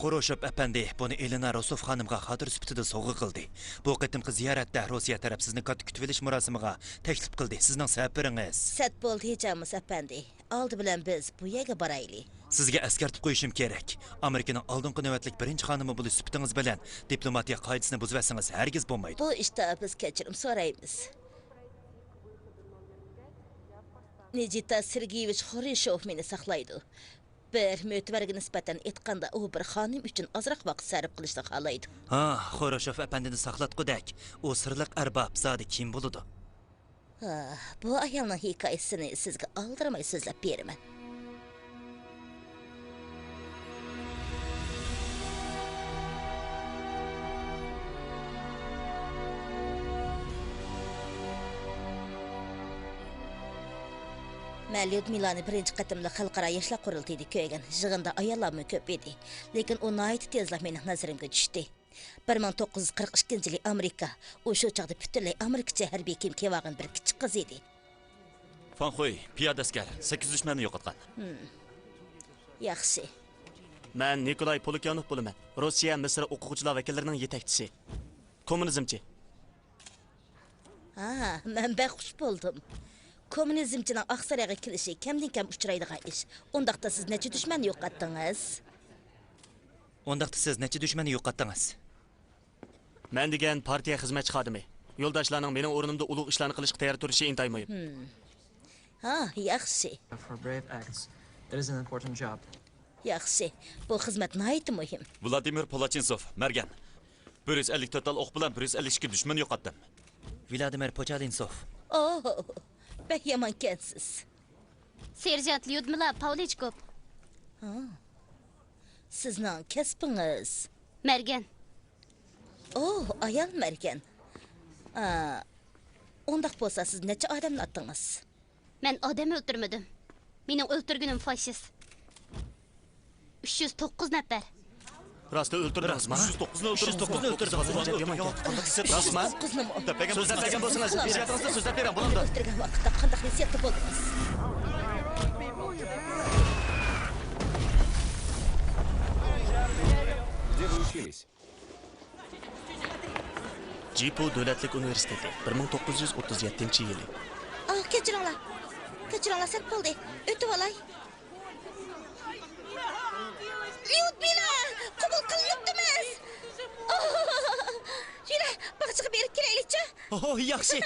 Xoroshov apandi buni Elena Rosov xonimga xotir sifatida sovg'a qildi. Bu qitimqi ziyoratda Rossiya taraf sizni katta kutib olish murosimiga taklif qildi. Sizning safaringiz. Sat bo'ldi hechamiz apandi. Oldi bilan biz bu yerga boraylik. Sizga eskartib qo'yishim kerak. Amerikaning oldingi navbatlik birinchi xonimi bo'lish sifatingiz bilan diplomatiya qoidasini buzvasangiz hargiz bo'lmaydi. Bu ishda biz kechirim so'raymiz. Nikita Sergeyevich Xorishov meni saqlaydi. Bir mo'tvarga nisbatan aytganda u bir xonim uchun ozroq vaqt sarf qilishni xohlaydi. Ha, Xoroshov apandini saqlatqudak. U sirliq arbob zodi kim bo'ladi? Bu ayolning hikoyasini sizga oldirmay so'zlab beraman. Men Lyudmilani birinchi qatimda xalqaro yoshlar qurultayida ko'rgan. Yig'inda ayollarmi ko'p edi, lekin u nihoyat tezda mening nazarimga tushdi. 1942-yil Amerika, u shu chaqda butunlay Amerikacha harbiy kiyim kiyib olgan bir kichik qiz edi. Fanxoy, piyoda askar 8 dushmanni yo'qotgan. Yaxshi. Men Nikolay Polukyanov bo'laman. Rossiya Misr o'quvchilar vakillarining yetakchisi. Kommunizmchi. Men baxush bo'ldim. Kommunizmchining Oqsaroyga kelishi kamdan-kam uchraydigan ish. Undaqda siz necha dushmanni yo'qotdingiz? Undaqda siz necha dushmanni yo'qotdingiz? Men degan partiya xizmatchi xodimi. Yo'ldoshlarning mening o'rnimda ulug' ishlarni qilishga tayyor turishi intayin muhim. Yaxshi. For brave acts, it is an important job. Yaxshi. Bu xizmat nihoyat muhim. Vladimir Polachinsov, Margan. 154 tal o'q bilan 152 dushman yo'qotdim. Vladimir Pochalinsov. Bek yomon kensiz. Serjant Lyudmila Pavlichkov. Sizning kasbingiz? Margan. Ayol Margan. Undaq bo'lsa siz necha odamni otdingiz? Men odam o'ldirmadim. Mening o'ldirganim fashist. 309 nafar. Rostda o'ldirdingizmi? 309 ni o'ldirdingiz. Rostmi? Tapagan bo'lsangiz, hissiyotіңizді so'zlab berang, bo'ladi. O'ldirgan vaqtda qanday hissiyotda bo'ldingiz? Где вы учились? Jipo davlatlik universiteti 1937-yili. Kechiringlar. Kechiringlar, sat bo'ldi. O'tib olay. Lyudmila, qabul qilinibdimiz. Yura, bog'chaga berib kelaylikchi. Yaxshi.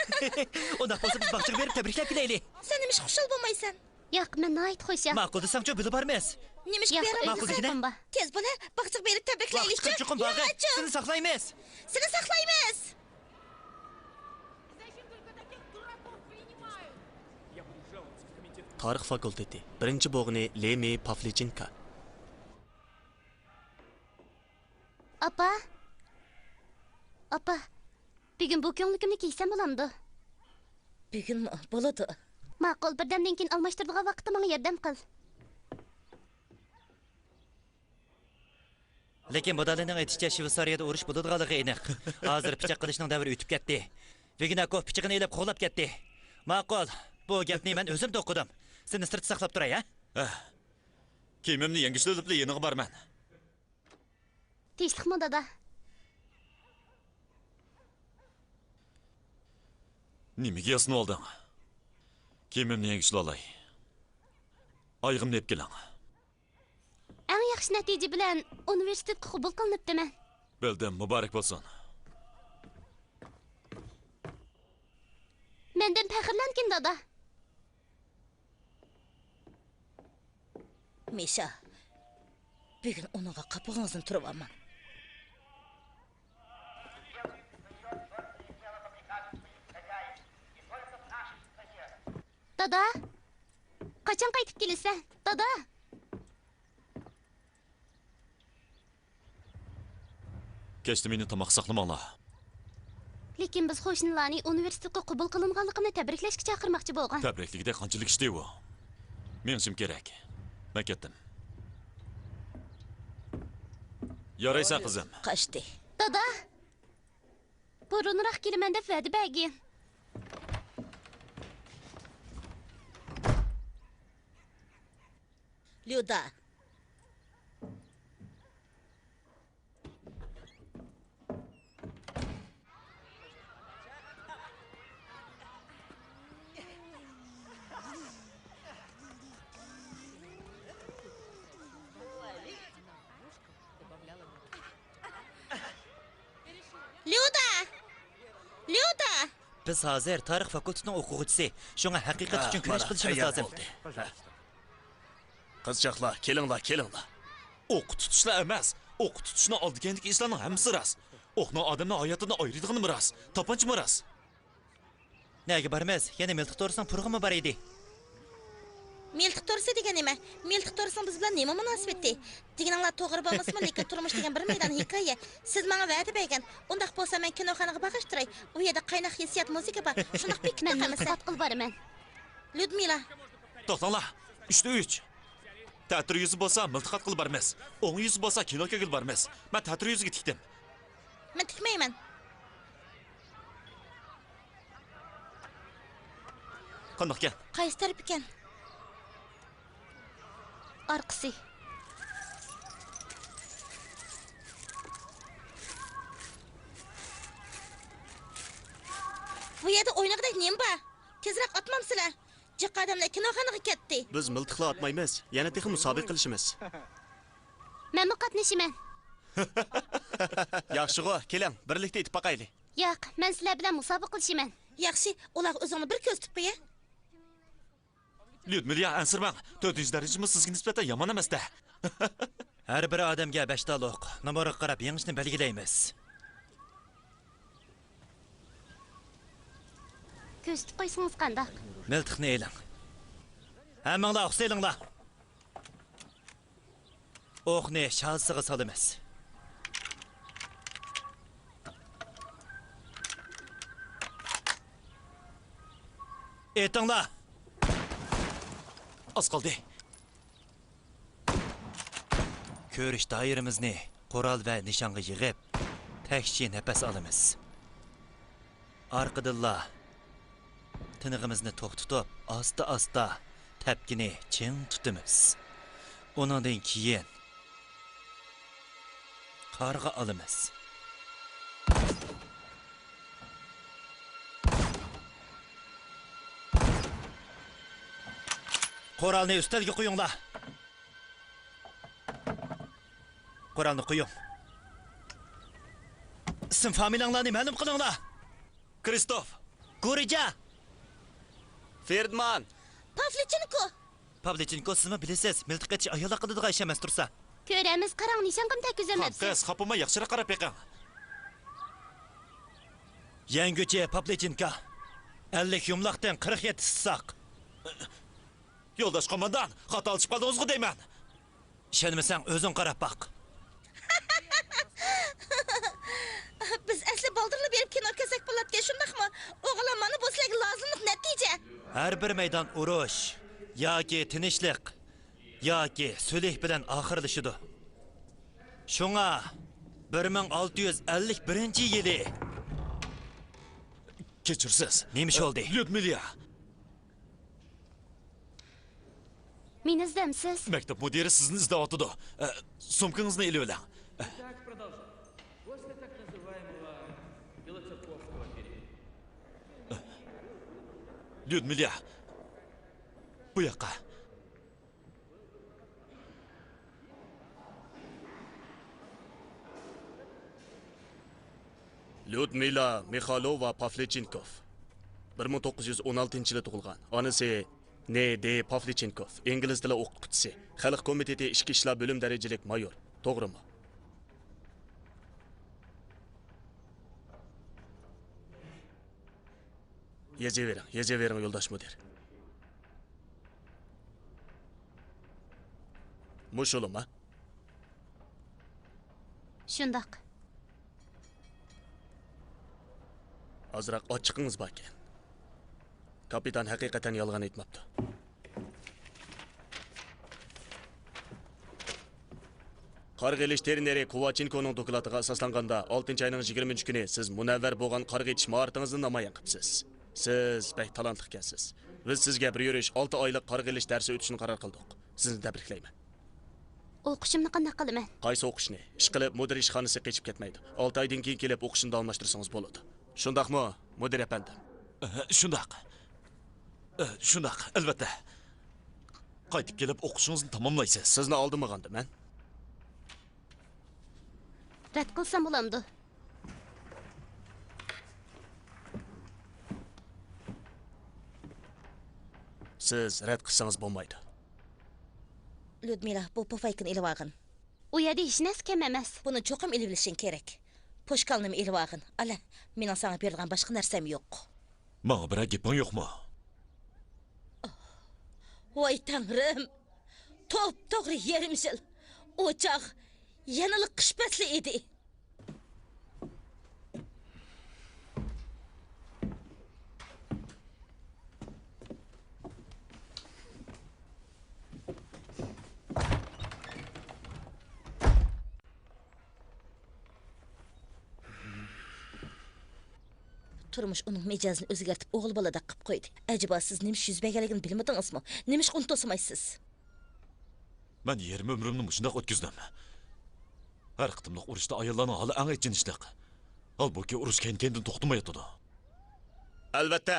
Undaq bo'lsa biz bog'chaga berib tabriklab kelaylik. Sen nima xushal bo'lmaysan? Yo'q, men nihoyat xusham. Ma'qul desangchi, bilib bormaysiz. Nima ish beramiz? Ma'qul degina. Tez bo'la, bog'chaga berib tabriklaylikchi. Chiqin bog'i. Sizni saqlaymiz. Seni saqlaymiz. Tarix fakulteti 1-bo'g'ini Lemi Pavlichenko. Apa. Bugun bu ko'nglimni kiysam bo'lamdi. Bugun bo'ladi. Ma'qul, birdamdan keyin almashtiradigan vaqtda menga yordam qil. Lekin Bodalining aytishicha Shveysariyada urush bo'ladiganligi aniq. Hozir pichoq qilishning davri o'tib ketdi. Vignakov pichog'ini elib qo'llab ketdi. Ma'qul, bu gapni men o'zim o'qidim. Seni sirtda saqlab turay, ha? Kiyimimni yangishtirib yeniga borman. Tinchlikmi, dada? Nimaga yasinib olding? Kiyimimni yangishtirib olay. Oyog'imni yeb keling. Eng yaxshi natija bilan universitetga qabul qilinibdiman. Bildim, muborak bo'lsin. Mendan faxrlankin, dada. Misha, bugun unaga qapog'ingizni turib olman. Dada, qachon qaytib kelasan? Dada. Kechda meni tomoq saqlamanglar. Lekin biz qo'shnilarni universitetga qabul qilinganligini tabriklashga chaqirmoqchi bo'lgan. Tabriklikda qanchalik ishdi u? Men shim kerak. Men ketdim. Yaraysan qizim. Qochdi. Dada. Burunroq kelaman deb va'da bergin. Lyuda. Biz hozir tarix fakultetining o'quvchisi. Shunga haqiqat uchun kurash qilishimiz lozim. Qizchaqlar, kelinglar. O'q tutishlar emas. O'q tutishni oldigandagi ishlarning hammasi rost. O'qni odamning hayotini ayiradigan rost. Topanchi rost. Nega bormiz? Yana miltiq to'risining purg'imi bor edi. Miltiq to'risi degan nima? Miltiq to'risining biz bilan nima munosabati? Deganinglar to'g'ri bo'lmasmi, lekin turmush degan bir maydon hikoya. Siz menga va'da bergan. Undaq bo'lsa men kinoxonaga bag'ishtiray. U yerda qaynoq hissiyot muzika bor. Shundoq bekitib Men qamasa. qatqil boraman. Lyudmila, To'xtanglar. 3-3. Teatr yüzü bo'lsa miltiqat qilib bormiz. O'ng yuzi bo'lsa kinoga qilib bormiz. Men teatr yuziga tikdim. men tikmayman. Qandoq ekan? Qaysi taraf ekan? Arqisi. Bu yerda o'ynag'idek nima bor? Tezroq atmamsizlar. Jiq odamlar kinoxonaga ketdi. Biz miltiqlar atmaymiz. Yana texi musobaqa qilishimiz. Men qatnashiman. Yaxshi-g'o, keling, birlikda yetib baqaylik. Yo'q, men sizlar bilan musobaqa qilishiman. Yaxshi, ular o'zingni bir ko'z tutib qo'ya. Lyudmila, ansirmang. 4-darajamiz sizga nisbatan yomon emas-da. Har bir odamga 5 ta o'q. Nomorga qarab yengishni belgilaymiz. Ko'z tutib qo'ysangiz qandoq? Miltiqni eling. Hammanglar o'qselinglar. O'qni shalsiga solamiz. Etinglar. Az qoldi. Ko'rish doiramizni qo'ral va nishonga yig'ib, takshi nafas olamiz. Orqadilla tinig'imizni to'xtatib, asta-asta tapkini ching tutamiz. Undan keyin qarg'a olamiz. Qoralni ustalga qo'yinglar. Qoralni qo'ying. Ism familiyanglarni ma'lum qilinglar. Kristof, Gorija, Ferdman. Pavlichenko. Pavlichenko sizmi bilasiz? Miltiq etish ayollar qiladigan ish emas tursa. Ko'ramiz, qarang, nishon qim takuzamabsiz. Qiz, xapima yaxshiroq qarab beqing. Yangicha Pavlichenko 50 yumloqdan 47 saq. Yo'ldosh qo'mondan, xato olishib qoldingizmi deyman. Ishonmasang o'zing qarab baq. Biz asli boldirli berib kino ko'sak bo'ladgan shundaqmi? O'g'lim mana bu sizlarga lozimlik natija. Har bir maydon urush yoki tinchlik yoki sulh bilan oxirlashadi. Shunga 1651-yili Kechirsiz. nima oldi? Lyudmila, Meni izdamsiz? maktab mudiri sizni izlayotdi. Sumkangizni ilib oling. Lyudmila, bu yoqqa. Lyudmila Mikhailova Pavlichenkov. 1916-yilda tug'ilgan. Onasi N.D. Pavlichenkov, ingliz tili o'qituvchisi, Xalq komiteti ichki ishlar bo'lim darajalik mayor. To'g'rimi? Yezavering yo'ldosh mudir. Mushulma? Shundoq. Azroq ochiqingiz bor ekan. Kapitan haqiqatan yolg'on aytmabdi. Qarg'ilish terneri Kovachenkoning doklatiga asoslanganda 6-oyning 20 kuni siz munavvar bo'lgan qarg'a etish mahoratingizni namoyon qilibsiz. Siz bek talantli ekansiz. Biz sizga bir yurish 6 oylik qarg'ilish darsi o'tishni qaror qildik. Sizni tabriklayman. O'qishimni qanday qilaman? Qaysi o'qishni? Ish qilib mudir ishxonasiga qechib ketmaydi. 6 oydan keyin kelib o'qishni davomlashtirsangiz bo'ladi. Shundaqmi, mudir apandim? Shundaq. Shundaq, albatta. Qaytib kelib o'qishingizni tamomlaysiz. Sizni oldimaganda men. Rad qilsam bo'lamdi. Siz rad qilsangiz bo'lmaydi. Lyudmila, bu pufaykin ilib olgin. U yerda hech narsa kam emas. Buni cho'qim ilib olishing kerak. Poshkalnimi ilib olgin. Ala, mening sana berilgan boshqa narsam yo'q. Menga bir gaping yo'qmi? Voy tangrim. Top to'g'ri yarim yil. O'choq yanali qish fasli edi. Turmuş onun mecazını o'zgartib o'g'il bolada qilib qo'ydi. Acaba siz nimish yuz berganligini bilmadingizmi? Nimish unutolmaysiz? Men 20 ömrümni shundoq o'tkazdim. Har qitimliq urushda ayollarning holi eng achinishliq. Halbuki urush kendan to'xtamayotdi. Albatta.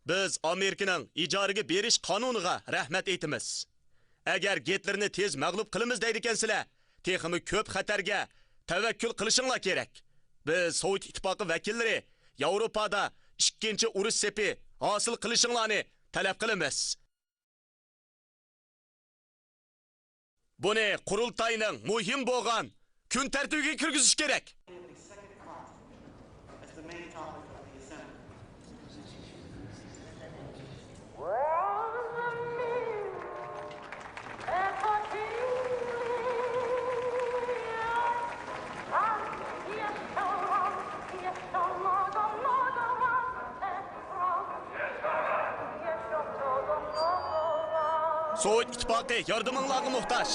Biz Amerikaning ijaraga berish qonuniga rahmat aytamiz. Agar Gitlerni tez mag'lub qilamiz deydikansizlar, texmi ko'p xatarga tavakkul qilishinglar kerak. Biz Sovet ittifoqi vakillari Yevropada ikkinchi urush sepi hosil qilishinglarni talab qilamiz. Buni qurultayning muhim bo'lgan kun tartibiga kirgizish kerak. Sovet ittifoqi yordaminglarga muhtoj.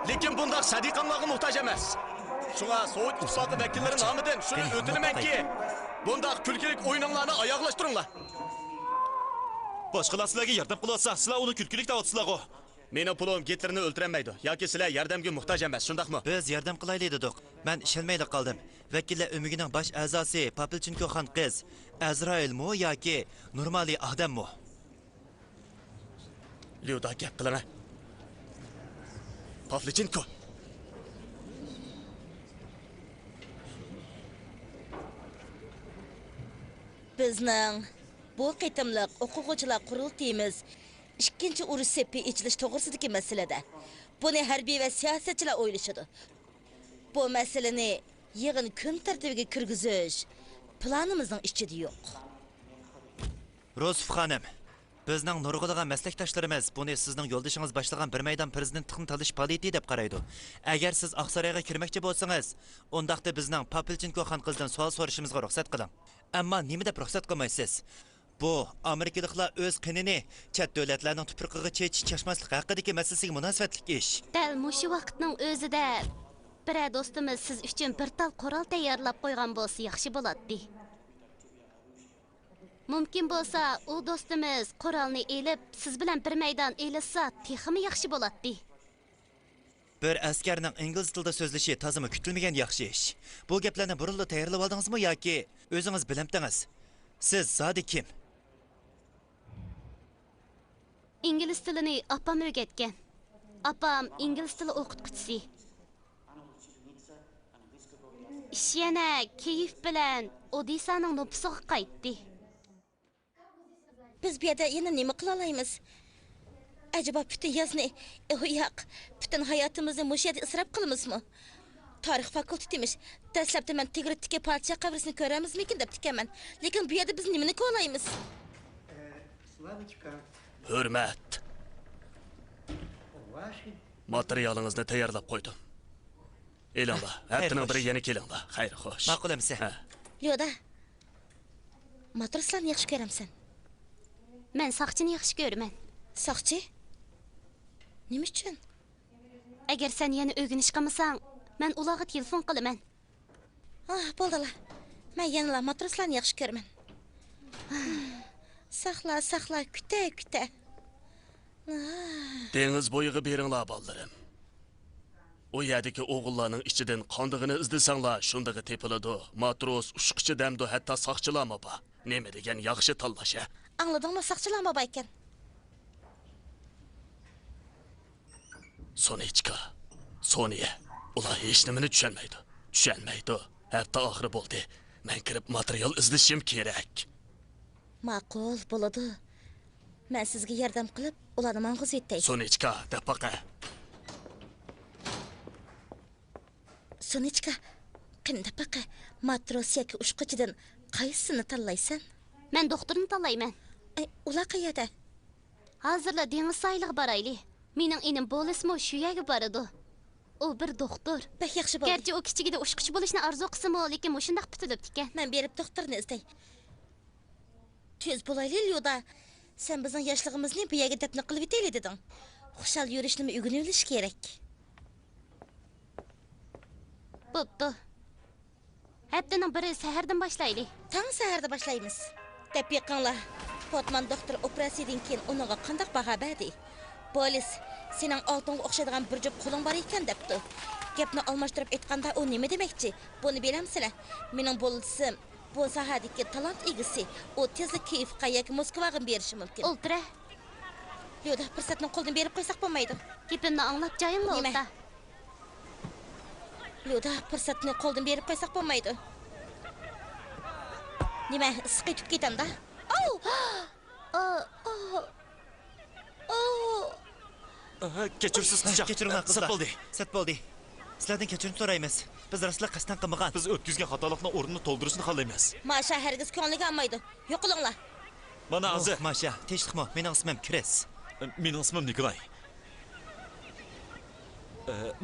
Lekin bundaq sadiqamlarga muhtoj emas. Shunga Sovet ittifoqi vakillari nomidan shuni o'tinamanki, bundaq kulkilik o'yinlarni oyoqlashtiringlar. Boshqalar sizlarga yordam qilyotsa, sizlar uni kulkilik da'vatsizlar-ku. Mening pulim Gitlerni o'ltirolmaydi yoki sizlar yordamga muhtoj emas, shundaqmi? Biz yordam qilaylik dedik. Men ishonmayli qoldim. Vakillar umigining bosh a'zosi Papilchenko xon qiz Azrailmi yoki normali odammi? Lyuda gap qilana. Pavlichenko. Bizning bu qitimliq o'quvchilar qurultayimiz ikkinchi urush sepi ichilish to'g'risidagi masalada. Buni harbiy va siyosatchilar o'ylashadi. Bu masalani yig'in kun tartibiga kirgizish planimizning ichida yo'q. Rosif xonim, bizning nurg'ulagan maslakdoshlarimiz buni sizning yo'ldoshingiz boshlagan bir maydon prezidentlikni talish faoliyati deb qaraydi. Agar siz Oqsaroyga kirmoqchi bo'lsangiz, undaqda bizning Papilchenko xon qizdan savol so'rashimizga ruxsat qiling. Ammo nima deb ruxsat qilmaysiz? Bu Amerikaliklar o'z qinini chet davlatlarning tuproqiga chechmaslik haqidagi masalasiga munosabatli ish. Dal mushu vaqtning o'zida bir do'stimiz siz uchun bir tal qurol tayyorlab qo'ygan bo'lsa yaxshi bo'ladi. Mumkin bo'lsa, u do'stimiz qurolni elib, siz bilan bir maydon elisa, texmi yaxshi bo'ladi. Bir askarning ingliz tilida so'zlashi tozimi kutilmagan yaxshi ish. Bu gaplarni burunli tayyorlab oldingizmi yoki o'zingiz bilamdingiz? Siz zodi kim? Ingliz tilini opam o'rgatgan. Opam ingliz tili o'qituvchisi. Ish yana keyif bilan Odessaning nupusiga qaytdi. Biz bu yerda yana nima qila olamiz? Acaba bütün yazni, yo'q, bütün hayotimizni mush yerda isrof qilamizmi? Tarix fakultetimiz. Dastlabda men Tigritdagi podshoh qabrisini ko'ramizmikin deb tikaman. Lekin bu yerda biz nimani ko'raymiz? Hurmat. Materialingizni tayyorlab qo'ydim. Elinglar, haftaning biri yana kelinglar. Xayr, xo'sh. Ma'qul emsa. Yo'da. Matroslarni yaxshi ko'ramsan. Men soqchini yaxshi ko'raman. Soqchi? Nima uchun? Agar sen yana o'rganish qilmasang, men ularga telefon qilaman. Bo'ldilar. Men yana matroslarni yaxshi ko'raman. Saqla, kuta. Dengiz bo'yiga beringlar, bolalarım. O yerdagi o'g'illarning ichidan qondig'ini izlasanglar, shundaga tepiladi. Matros, ushqichi damdi, hatto soqchilarmi bor. Nima degan yaxshi tanlash-a? Angladingmi, soqchilarmi bor ekan? Sonichka, Sonya, ular hech nimani tushunmaydi. Hatto oxiri bo'ldi. Men kirib material izlashim kerak. Ma'qul bo'ladi. Men sizga yordam qilib, ularni mang'uz etay. Sonichka, deb baqa. Sonichka, qanday baqa? Matros yoki ushquchidan qaysini tanlaysan? Men doktorni tanlayman. Ay, ular qayerda? Hozirla dengiz soyiliga borayli. Mening inim Bolismi shu yerga boradi. U bir doktor. Bak yaxshi bo'ldi. Gerçi o kichigida ushquchi bo'lishni arzu qilsa-mu, lekin mushundaq bitilibdi ekan. Men berib doktorni izlay. Tez bo'layli, Lyuda. Sen bizning yoshligimizni bu yerga dafn qilib etayli deding. Xushal yurishni o'rganib olish kerak. Bo'pti. Haftaning biri sahardan boshlayli. Tang saharda boshlaymiz. Deb yaqinlar. Potman doktor operatsiyadan keyin uningga qanday baho berdi? Polis, sening oltinga o'xshaydigan bir jup qo'ling bor ekan debdi. Gapni almashtirib aytganda u nima demoqchi? Buni bilamsizlar? Mening bo'lsim bu sohadagi talant egisi. U tezlik kayfga yoki Moskvaga berishi mumkin. O'ltira. Yo'da, fursatni qo'ldan berib qo'ysak bo'lmaydi. Gapimni anglab joyingga o'lta. Yo'da, fursatni qo'ldan berib qo'ysak bo'lmaydi. Nima, siqitib ketanda? Kechirsiz qiziq. Kechiringlar qizlar. Sat bo'ldi. Sizlardan kechirim so'raymiz. Biz rostla qasddan qilmagan. Biz o'tkazgan xatolikning o'rnini to'ldirishni xohlaymiz. Masha hargiz ko'ngliga olmaydi. Yo'qolinglar. Mana hozir. Masha, tinchlikmi? Mening ismim Kres. Mening ismim Nikolay.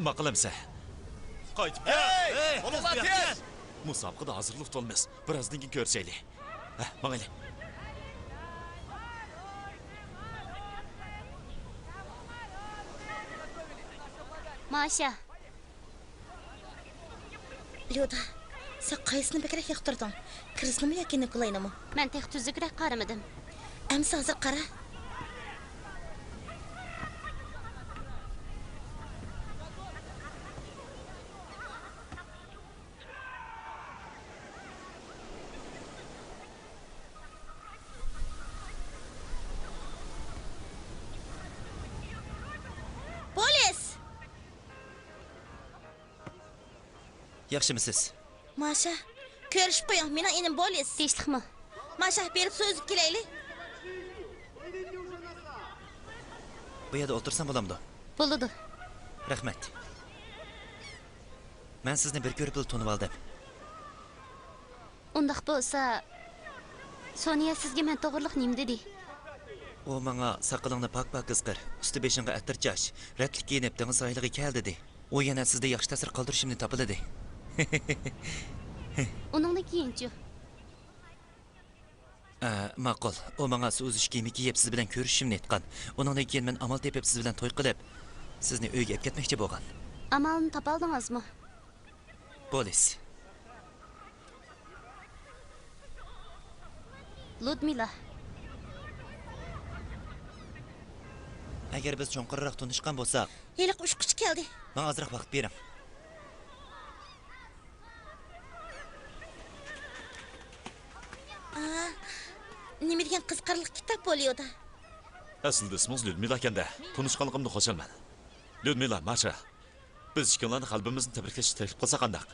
Maqlamsa. Qaytib kel. Bo'linglar tez. Musobaqada hozirlik tutolmiz. Birozdan keyin ko'rishaylik. Mangayli. Masha, Lyuda, sen qaysini bekrak yoqtirding? Krisnimi yoki Nikolaynimi? men tek tuzukroq qaramadim. Amsa hozir qara. Polis! Yaxshimisiz? Masha, ko'rishib qo'ying, mening enim polis. Tinchlikmi? Masha, berib so'zib kelayli. Bu yerda o'tirsam bo'lamdi? Bo'ladi. Rahmat. Men sizni bir ko'rib tanib oldim. Undaq bo'lsa, Sonya sizga men to'g'riliq nim dedi. U menga saqalingni pak-pak qisqir, usti beshingga atir chash, ratlik kiyinib dengiz soyiliga kel dedi. U yana sizda yaxshi ta'sir qoldirishimni topdi dedi. Uningni keyinchi. Ma'qul. U menga so'zish kiyimi kiyib siz bilan ko'rishimni aytgan. Uningdan keyin men amal tepib siz bilan to'y qilib, sizni uyga olib ketmoqchi bo'lgan. Amalni topaldingizmi? Polis. Ludmila. Agar biz cho'nqirroq tunishgan bo'lsak, Yiliq ushquchi keldi. menga ozroq vaqt bering. Nima degan qiziqarli kitob bo'ladi? Aslida ismingiz Lyudmila ekanda. Tunishganligimda xursandman. Lyudmila, Masha. Biz ikkalani qalbimizni tabriklashni taklif qilsa qandaq?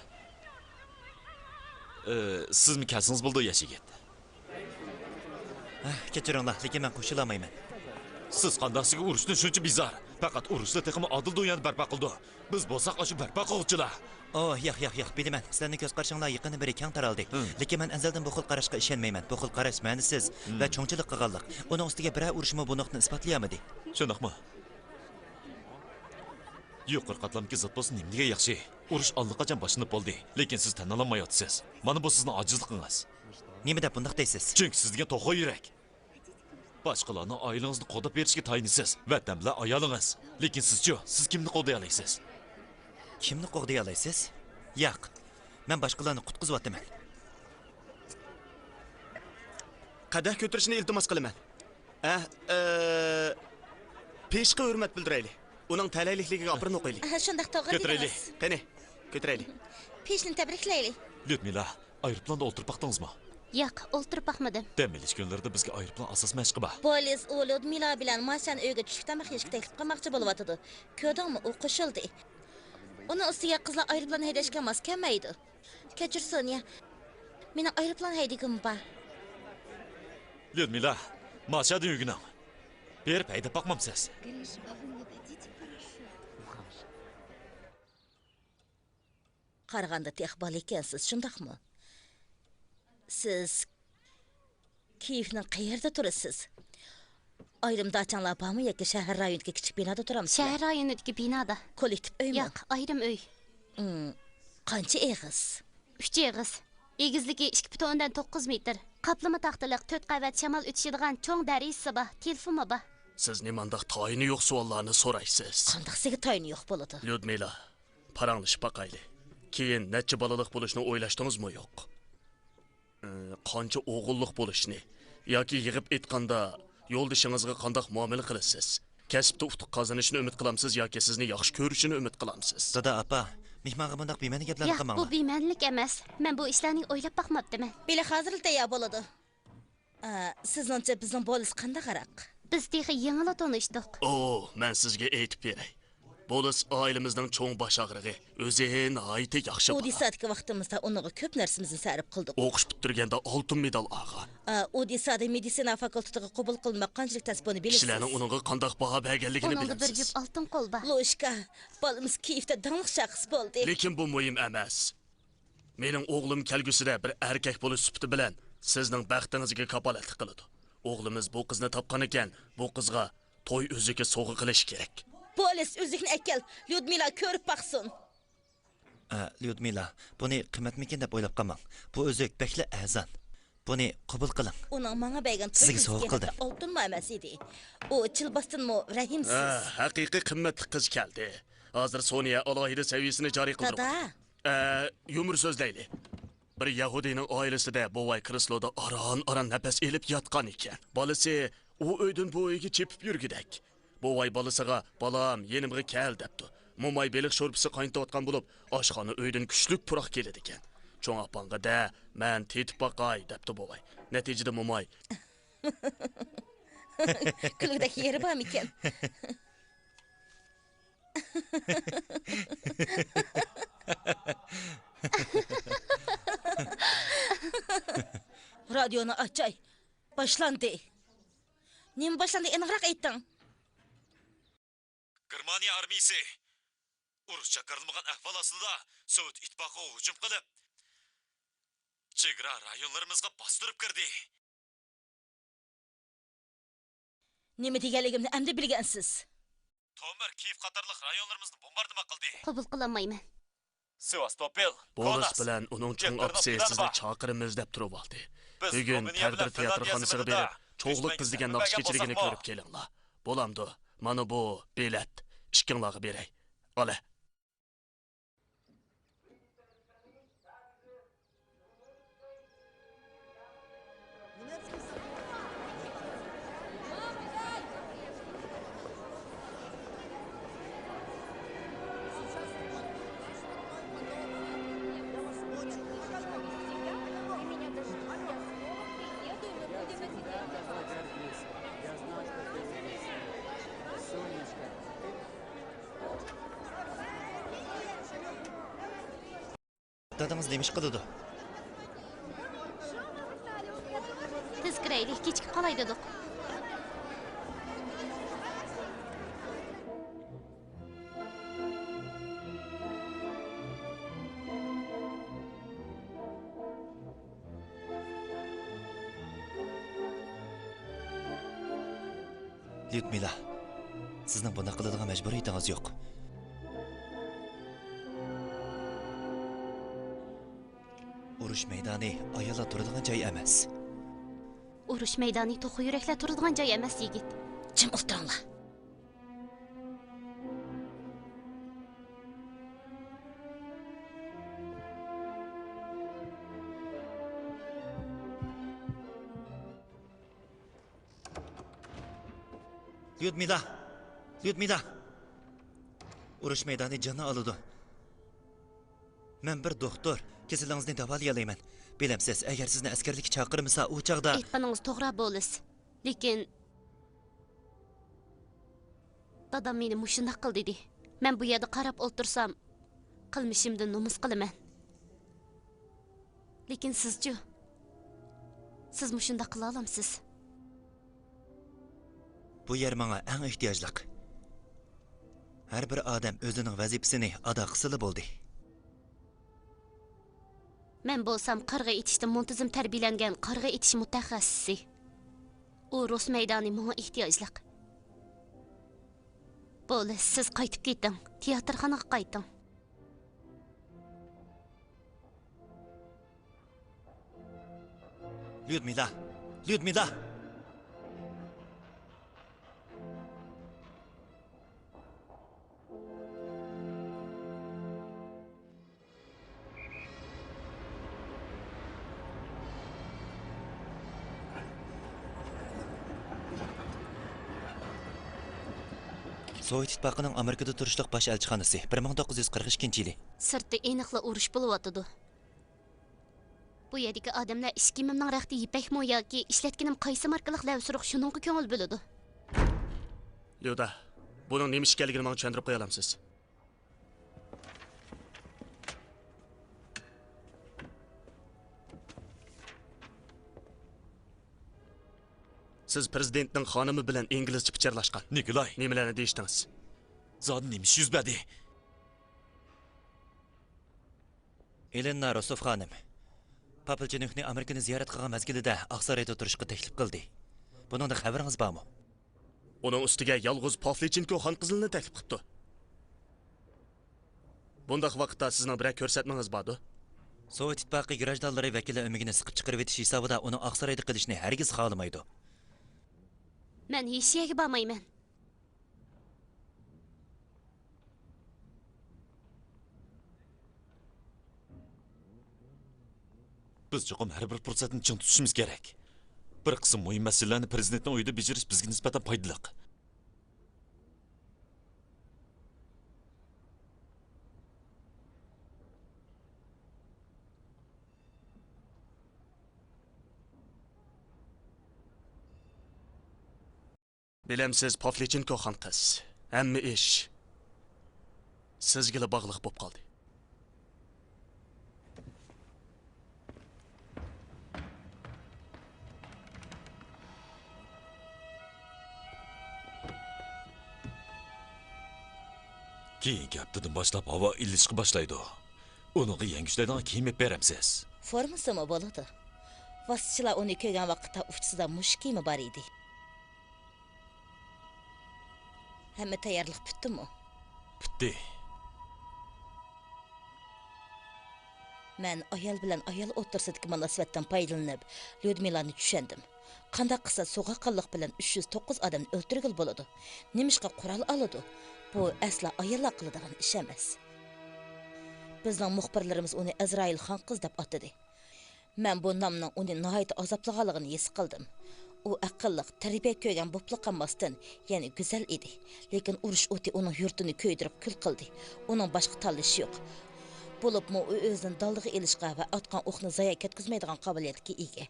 Sizmi kasingiz bo'ldi yashigit? Kechiringlar, lekin men qo'shila olmayman. Siz qandaqsiga urushni shuncha bizar. Faqat urushda texmi odil dunyoni barpo qildi. Biz bo'lsak o'sha barpo qiluvchilar. Yo'q, bilaman. Sizlarning ko'z qarashinglar yaqin biri keng taraldi. Lekin men azaldan bu xil qarashga ishonmayman. Bu xil qarash ma'nisiz va cho'ngchilik qilganlik. Uning ustiga biror urushmi bu nuqtani isbotlayolmadi. Shunaqmi? Yuqori qatlamga zot bo'lsin nimga yaxshi. Urush allaqachon boshlanib bo'ldi. Lekin siz tanlamayapsiz. Mana bu sizning ojizligingiz. Nima deb bundaq deysiz? Chunki sizga to'g'ri yurak. Boshqalarning oilangizni qodab berishga tayinsiz. Vatan bilan ayolingiz. Lekin sizchi, siz kimni qo'day olasiz? Kimni qo'g'day olasiz? Yo'q. Men boshqalarni qutqizyapman. Qadah ko'tarishni iltimos qilaman. Peshqa hurmat bildiraylik. Uning talaylikligiga oprin o'qiylik. Shundaq to'g'ri Ko'taraylik. Qani, ko'taraylik. Peshni tabriklaylik. Lyudmila, aeroplanda o'tirib baqdingizmi? Yo'q, o'ltirib baxmadim. Dam olish kunlarida bizga aeroplan asos mashqi bor. Polis u Lyudmila bilan Mashani uyga tushib tamoq yeyishga taklif qilmoqchi bo'lyotdi. Ko'rdingmi, u qo'shildi. Uni ustiga qizlar aeroplan haydashga mos kelmaydi. Kechir Sonya. Mening aeroplan haydigim bor. Lyudmila, Mashada yuguning. Berip haydab boqmamsiz. Qaraganda tex bal ekansiz, shundaqmi? Siz Kiyevning qayerda turasiz? Ayrim dachanglar bormi yoki shahar rayonidagi kichik binoda turamsiz? Shahar rayonidagi binoda. Kollektiv uymi? Yo'q, ayrim uy. Qancha eg'iz? 3 eg'iz. Egizligi 2,9 metr. Qaplama taxtaliq 4 qavat shamol o'tishadigan cho'ng darisi bor. Telefoni bor. Siz nimandaq tayini yo'q savollarni so'raysiz. Qandaq sizga tayini yo'q bo'ladi? Lyudmila, paranglashib baqayli. Keyin necha balaliq bo'lishni o'ylashdingizmi yo'q? Qancha o'g'illik bo'lishni yoki yig'ib aytganda yo'ldishingizga qandaq muomala qilasiz? Kasbda utuq qozonishni umid qilamsiz yoki sizni yaxshi ko'rishini umid qilamsiz? Dada apa, mehmonga bundaq bema'ni gaplarni Yo'q, bu qilmanglar. bema'nilik emas. Men bu ishlarni o'ylab boqmabdiman. Beli hozir tayyor bo'ladi. Sizningcha bizning bolis qanday qaraq? Biz texi yengila tanishdik. Men sizga aytib beray. Bolis oilamizning cho'ng boshog'rig'i, o'zi nihoyatda yaxshi. Odissadagi vaqtimizda uniga ko'p narsamizni sarf qildik. O'qish bitirganda oltin medal olgan. Odissada meditsina fakultetiga qabul qilinmoq qanchalik tas buni bilasiz? Kishilarning uningga qanday baho berganligini Uningda bir bilasiz. jup oltin qo'l bor. Lo'shka, balimiz Kiyevda dangliq shaxs bo'ldi. Lekin bu muhim emas. Mening o'g'lim kelgusida bir erkak bo'lish sifati bilan sizning baxtingizga kapolatlik qiladi. O'g'limiz bu qizni topgan ekan, bu qizga to'y o'ziga sovg'a qilish kerak. Polis o'zingni akal, Lyudmila ko'rib baqsin. Lyudmila, buni qimmatmikin deb o'ylab qolmang. Bu o'zik bekli azon. Buni qabul qiling. Uning menga bergan Sizga sovg'a qildi. Oltin emas edi. U chilbastinmi rahimsiz. Haqiqiy qimmatli qiz keldi. Hozir Sonya alohida saviyasini joriy qildi. Dada, yumur so'zlayli. Bir Yahudining oilasida bovay krisloda aran nafas elib yotgan ekan. Bolasi u uydan bu uyga chepib yurgidak. Bovay bolasiga "Balam, yenimga kel" debdi. Mo'may beliq sho'rpisi qaynatayotgan bo'lib, oshxona uydan kuchlik puroq keladi ekan. Cho'ng opangga da, "Men tetib boqay" debdi bovay. Natijada Mo'may kulgudek yeri bormi ekan? Radioni açay. Başlandı. Nima boshlandi? Aniqroq ayting. Germaniya armiyasi urush chaqirılmagan ahvol ostida Sovet ittifoqiga hujum qilib, chegara rayonlarimizga bostirib kirdi. Nima deganligimni endi bilgansiz. Tomir Kiyev qatorliq rayonlarimizni bombardimon qildi. Qabul qilolmayman. Sevastopol, Boris bilan uning cho'ng opasi sizni chaqirimiz deb turib oldi. Bugun Tadbir teatrxonasiga berib, cho'g'liq biz degan naqsh kechiligini ko'rib kelinglar. Bo'lamdi. Mana bu bilet. Ishkinglarga beray. Ola. Dadangiz nemish qiladi? Tez kiraylik, kechki qolay dedik. Lyudmila, sizning buni qiladigan majburiyatingiz yo'q. Urush maydoni ayollar turadigan joy emas. Urush maydoni to'qi yuraklar turadigan joy emas, yigit. Jim o'tiringlar. Lyudmila. Urush maydoni jonni oladi. Men bir doktor, kasalingizni davolayman. Bilamsiz, agar sizni askarlikka chaqirmasa, u chaqda Aytganingiz to'g'ri bo'lis. Lekin dadam meni mushundaq qil dedi. Men bu yerda qarab o'tirsam, qilmishimdan nomus qilaman. Lekin siz-chi? Siz mushundaq qila olamsiz. Bu yer menga eng ehtiyojliq. Har bir odam o'zining vazifasini ado qilsa bo'ldi. Men bo'lsam qarg'a etishda muntazam tarbiyalangan qarg'a etish mutaxassisi. U Rus maydoni menga ehtiyojliq. Bo'ldi, siz qaytib keting. Teatrxonaga qayting. Lyudmila. Sovet İttifaqının Amerikada turishliq bosh elchixonasi 1942 yili. Sirtda aniqla urush bo'lyotdi. Bu yerdagi odamlar ish kiyimimning raqti yipakmi yoki ishlatganim qaysi markalik lavsuruq shuningga ko'ngil bo'ladi. Lyuda, buning nima ish ekanligini menga tushuntirib qo'ya olamsiz? Siz prezidentning xonimi bilan inglizcha pichirlashgan. Nikolay, Nimalarni deyishdingiz? zodi nima ish yuz berdi? Elena Rostov xonim. Papilchinikni Amerikani ziyorat qilgan mezgilida Oqsaroyda turishga taklif qildi. Buningda xabaringiz bormi? Uning ustiga yolg'iz Pavlichenko xon qizilni taklif qilibdi. Bundaq vaqtda sizning biror ko'rsatmangiz bordi? Sovet İttifaqı grajdonlari vakili umigini siqib chiqarib etish hisobida uni Oqsaroyda qilishni hargiz xohlamaydi. Men hech yerga bormayman. Biz cho'qim har bir fursatni chin tutishimiz kerak. Bir qism muhim masalalarni prezidentning uyida bejirish bizga nisbatan foydali. Bilemsiz Pavlichenko xon qiz. Hamma ish sizga bog'liq bo'lib qoldi. Keyin haftadan boshlab havo ilishga boshlaydi. Uning yangichlardan kiyim beramsiz. Formasimi bo'ladi? Vositachilar uni ko'rgan vaqtda uftisida mush kiyimi bor edi. Hamma tayyorlik bitdimi? Bitti. Men ayol bilan ayol o'rtasidagi munosabatdan foydalanib, Lyudmilani tushundim. Qanday qilsa so'g'aqalliq bilan 309 odamni o'ldirgil bo'ladi. Nimishqa qurol oladi? Bu asla ayollar qiladigan ish emas. Bizning muxbirlarimiz uni Azrail xon qiz deb atadi. Men bu nomning uni nihoyat azoblaganligini his qildim. U aqlliq, tarbiya ko'rgan bo'pli qanmasdan, ya'ni go'zal edi. Lekin urush o'ti uning yurtini ko'ydirib kul qildi. Uning boshqa tanlashi yo'q. Bo'libmi u o'zining daldiga elishga va otgan o'qni zoya ketkizmaydigan qobiliyatga ega.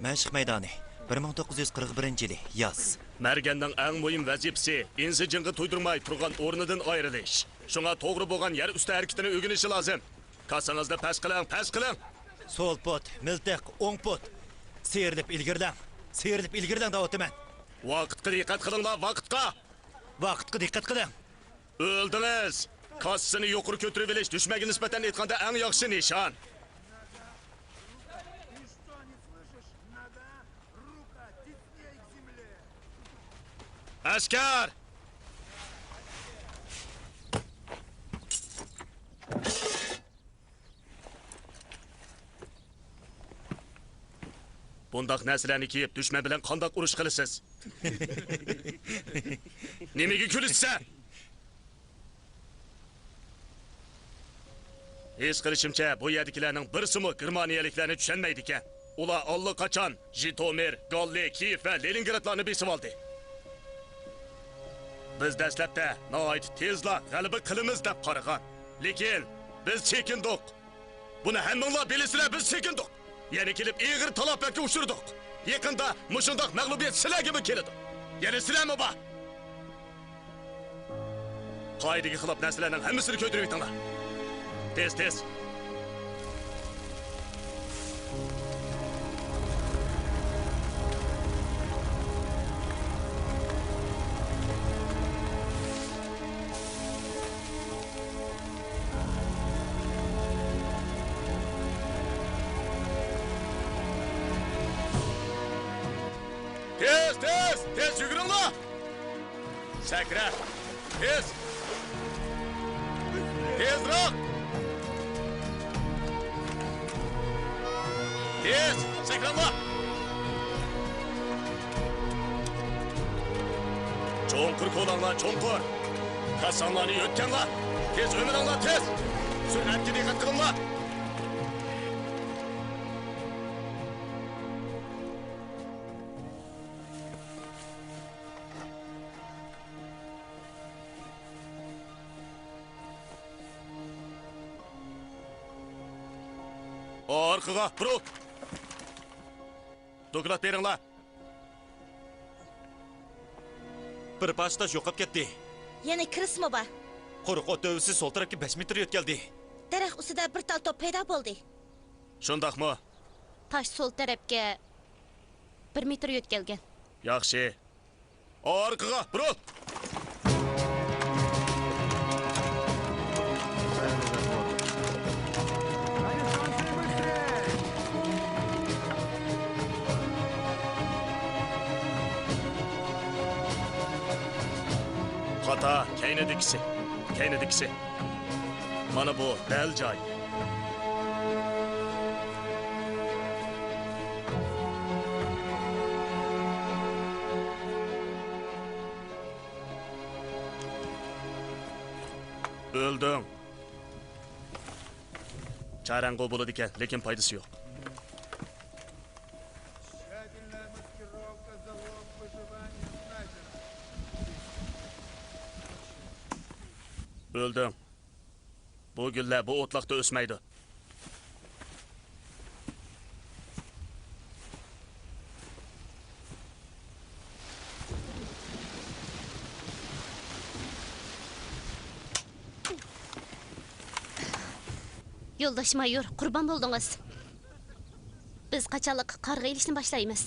Mashq maydoni 1941 yili yoz. Mergenning eng muhim vazifasi insijinga to'ydirmay turgan o'rnidan ayrilish. Shunga to'g'ri bo'lgan yer usti harakatini o'rganishi lozim. Kasangizni past qiling. Sol pot, miltiq, o'ng pot. Seyrilib ilgirlang da'votiman. Vaqtga diqqat qilinglar, vaqtga. Vaqtga diqqat qiling. O'ldingiz. Kassani yuqori ko'tarib olish dushmanga nisbatan aytganda eng yaxshi nishon. Askar! Bundaq narsalarni kiyib dushman bilan qandoq urush qilasiz? Nimaga kulishsa? His qilishimcha bu yerdagilarning birsimi germaniyaliklarni tushunmaydi ekan. Ular allaqachon Jitomir, Galli, Kiev va Leningradlarni besib oldi. Biz dastlabda nihoyat tezla g'alaba qilamiz deb qaragan. Lekin biz chekindik. Buni hammanglar bilasizlar, biz chekindik. Yana kelib ig'ir talafotga uchirdik. Yaqinda mushundoq mag'lubiyat sizlarga keladi. Yana sizlarmi bor? Qoidaga xilof narsalarning hammasini ko'tarib yetinglar. Tez. tez yugurunglar. Sakra. Tez. Tezroq. Tez, sakranglar. Cho'nqur qo'langlar, cho'nqur. Kasanlarni yutganlar. Tez o'miringlar, tez. Sur'atga diqqat qilinglar. Orqaga, burul. Doklad beringlar. Bir pochtash yo'qolib ketdi. Yana kirismi bor? Quruq o't dovisi sol tarafga 5 metr yo'tkaldi. Daraxt ustida bir tal top paydo bo'ldi. Shundaqmi? Tosh so'l tarafga 1 metr yo'tkalgan. Yaxshi. Orqaga, burul. Xata, keynidikisi. Mana bu dal joy. Öldün. Çarangı bo'ladi ekan, lekin foydasi yo'q. Тщательная маскировка, залог выживания снайпера. Öldün. Bu güllər bu otlaqda o'smaydi. Yo'ldosh mayor, qurbon bo'ldingiz. Biz qachonliq qarg'a ilishni boshlaymiz.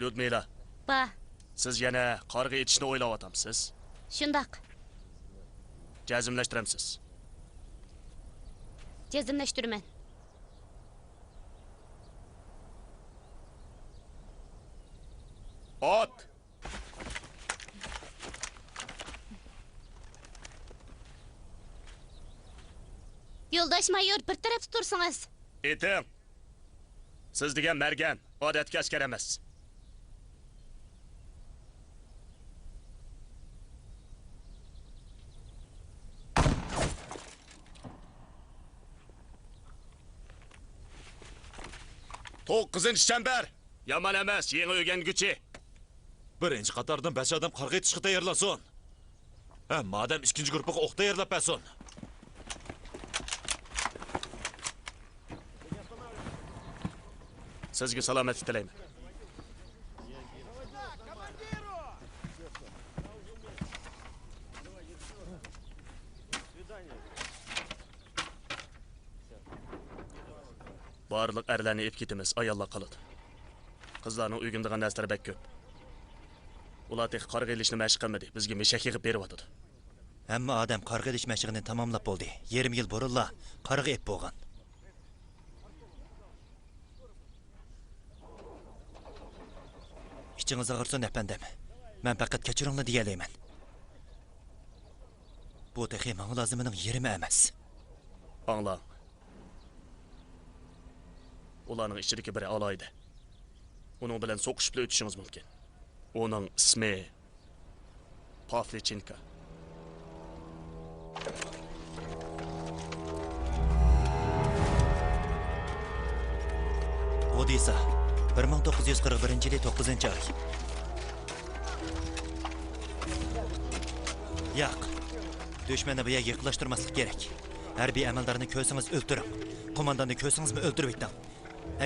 Lyudmila, Ba, siz yana qarg'a etishni o'ylayapsiz. shundoq. Jazmlashtiramsiz. Jazmlashtiraman. Ot! Yo'ldosh mayor, bir tarafda tursangiz. Etim. Siz degan mergan, odatga askar emas. To'qqizinchi chambar. Yomon emas, yangi o'rganguchi. Birinchi qatordan 5 odam qarg'a etishga tayyorlansin. Hamma odam ikkinchi guruhga o'q tayyorlab bersin. Sizga salomatlik tilayman. Barliq erlarni ep ketimiz, ayollar qoladi. Qizlarning uygundigan narsalari bak ko'p. Ular tek qarg'a ilishni mashq qilmadi, bizga meshak yig'ib beryapti. Hamma odam qarg'a ilish mashqini tamomlab bo'ldi. 20 yil burunla qarg'a ep bo'lgan. İçiniz ağırsın efendim. Ben faqat kechiringlar deyalayman. Bu texi manga lazimining yerimi emas. Anglang. Ularning ichidagi biri alaydi. Uning bilan so'qishib o'tishingiz mumkin. Uning ismi Pavlichenko. O deysa, 1941 yili 9 oy. Yo'q. Düşmanni bu yerga yaqinlashtirmaslik kerak. Harbiy amaldarni ko'rsangiz o'ldiring. Qo'mondonni ko'rsangizmi o'ldirib eting.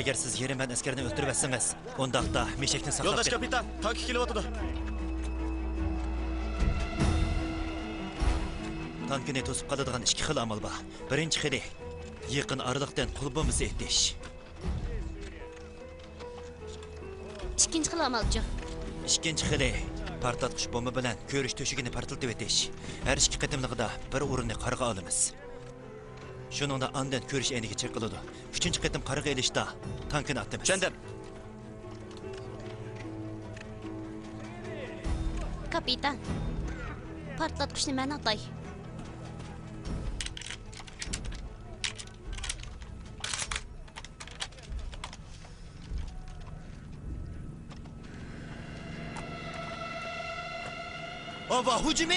Agar siz Yeriman askarni o'ldirib etsangiz, undaqda meshakni saqlab Yo'ldosh kapitan, tanki kelyapti. Tankini to'sib qoladigan ikki xil amal bor. Birinchi xili yaqin oraliqdan qul bombasi etish. ikkinchi xil amalchi. Ikkinchi xili portlatqich bomba bilan ko'rish to'shigini portlatib etish. Har ikki qatimligida bir o'rinni qarg'a olamiz. Shuningda andan ko'rish ayniga chiqiladi. Uchinchi qatim qarg'a elishda tankini otamiz. Tushundim. Kapitan. Portlatqichni men atay. Ava hücumu!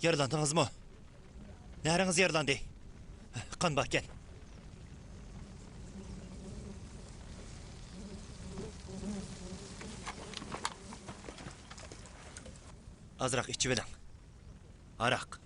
Yaralandınız mı? Nereniz yaralandı? Kan bak gel. Azroq ichib oling. Aroq.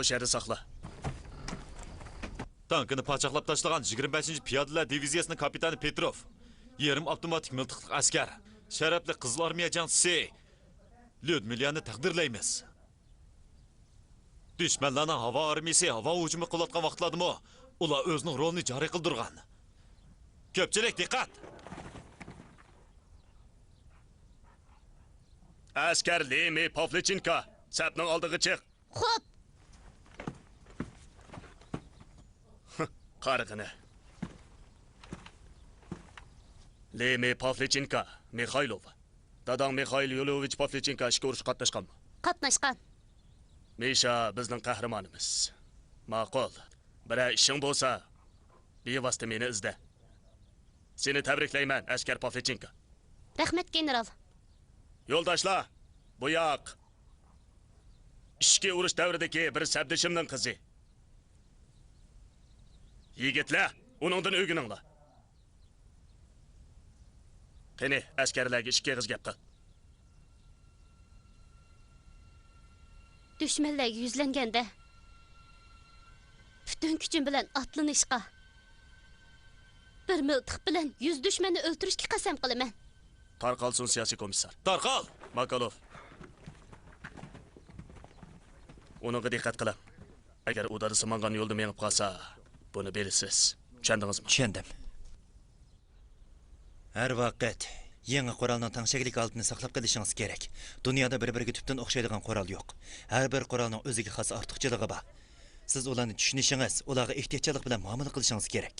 Bu yerda saqla. Tankini parçaqlab tashlagan 25-piyodalar diviziyasining kapitani Petrov, yerim avtomatik miltiqli askar, sharafli qizil armiya janchisi Lyudmilani taqdirlaymiz. Dushmanlarning havo armiyasi havo hujumi qilayotgan vaqtlardami, ular o'zining rolini joriy qildirgan. Ko'pchilik diqqat. Askar Lemi Pavlichenko, sapning oldiga chiq. Xo'p, Qarig'ini. Lemi Pavlichenko, Mikhailov. Dadang Mikhail Yolovich Pavlichenko ishga urush qatnashganmi? qatnashgan. Misha bizning qahramonimiz. Ma'qul. Biror ishing bo'lsa, bevosita meni izla. Seni tabriklayman, askar Pavlichenko. Rahmat, general. Yo'ldoshlar, bu yoq. Ishga urush davridagi bir sabdishimning qizi. Yigitlar, uningdan o'rganinglar. Qani, askarlarga ishga g'izgab qil. Düşmanlarga yuzlanganda butun kuchim bilan atlanishga, bir miltiq bilan 100 dushmanni o'ltirishga qasam qilaman. Tarqalsin siyosiy komissar. Tarqal! Makalov. Uninga diqqat qiling. Agar u dadasi mangan yo'lda menib qolsa, buni berisiz. Tushundingizmi? Tushundim. Har vaqt yangi qurolning tangshaklik oldini saqlab qolishingiz kerak. Dunyoda bir-biriga tubdan o'xshaydigan qurol yo'q. Har bir qurolning o'ziga xos ortiqchiligi bor. Siz ularni tushunishingiz, ularga ehtiyotchilik bilan muomala qilishingiz kerak.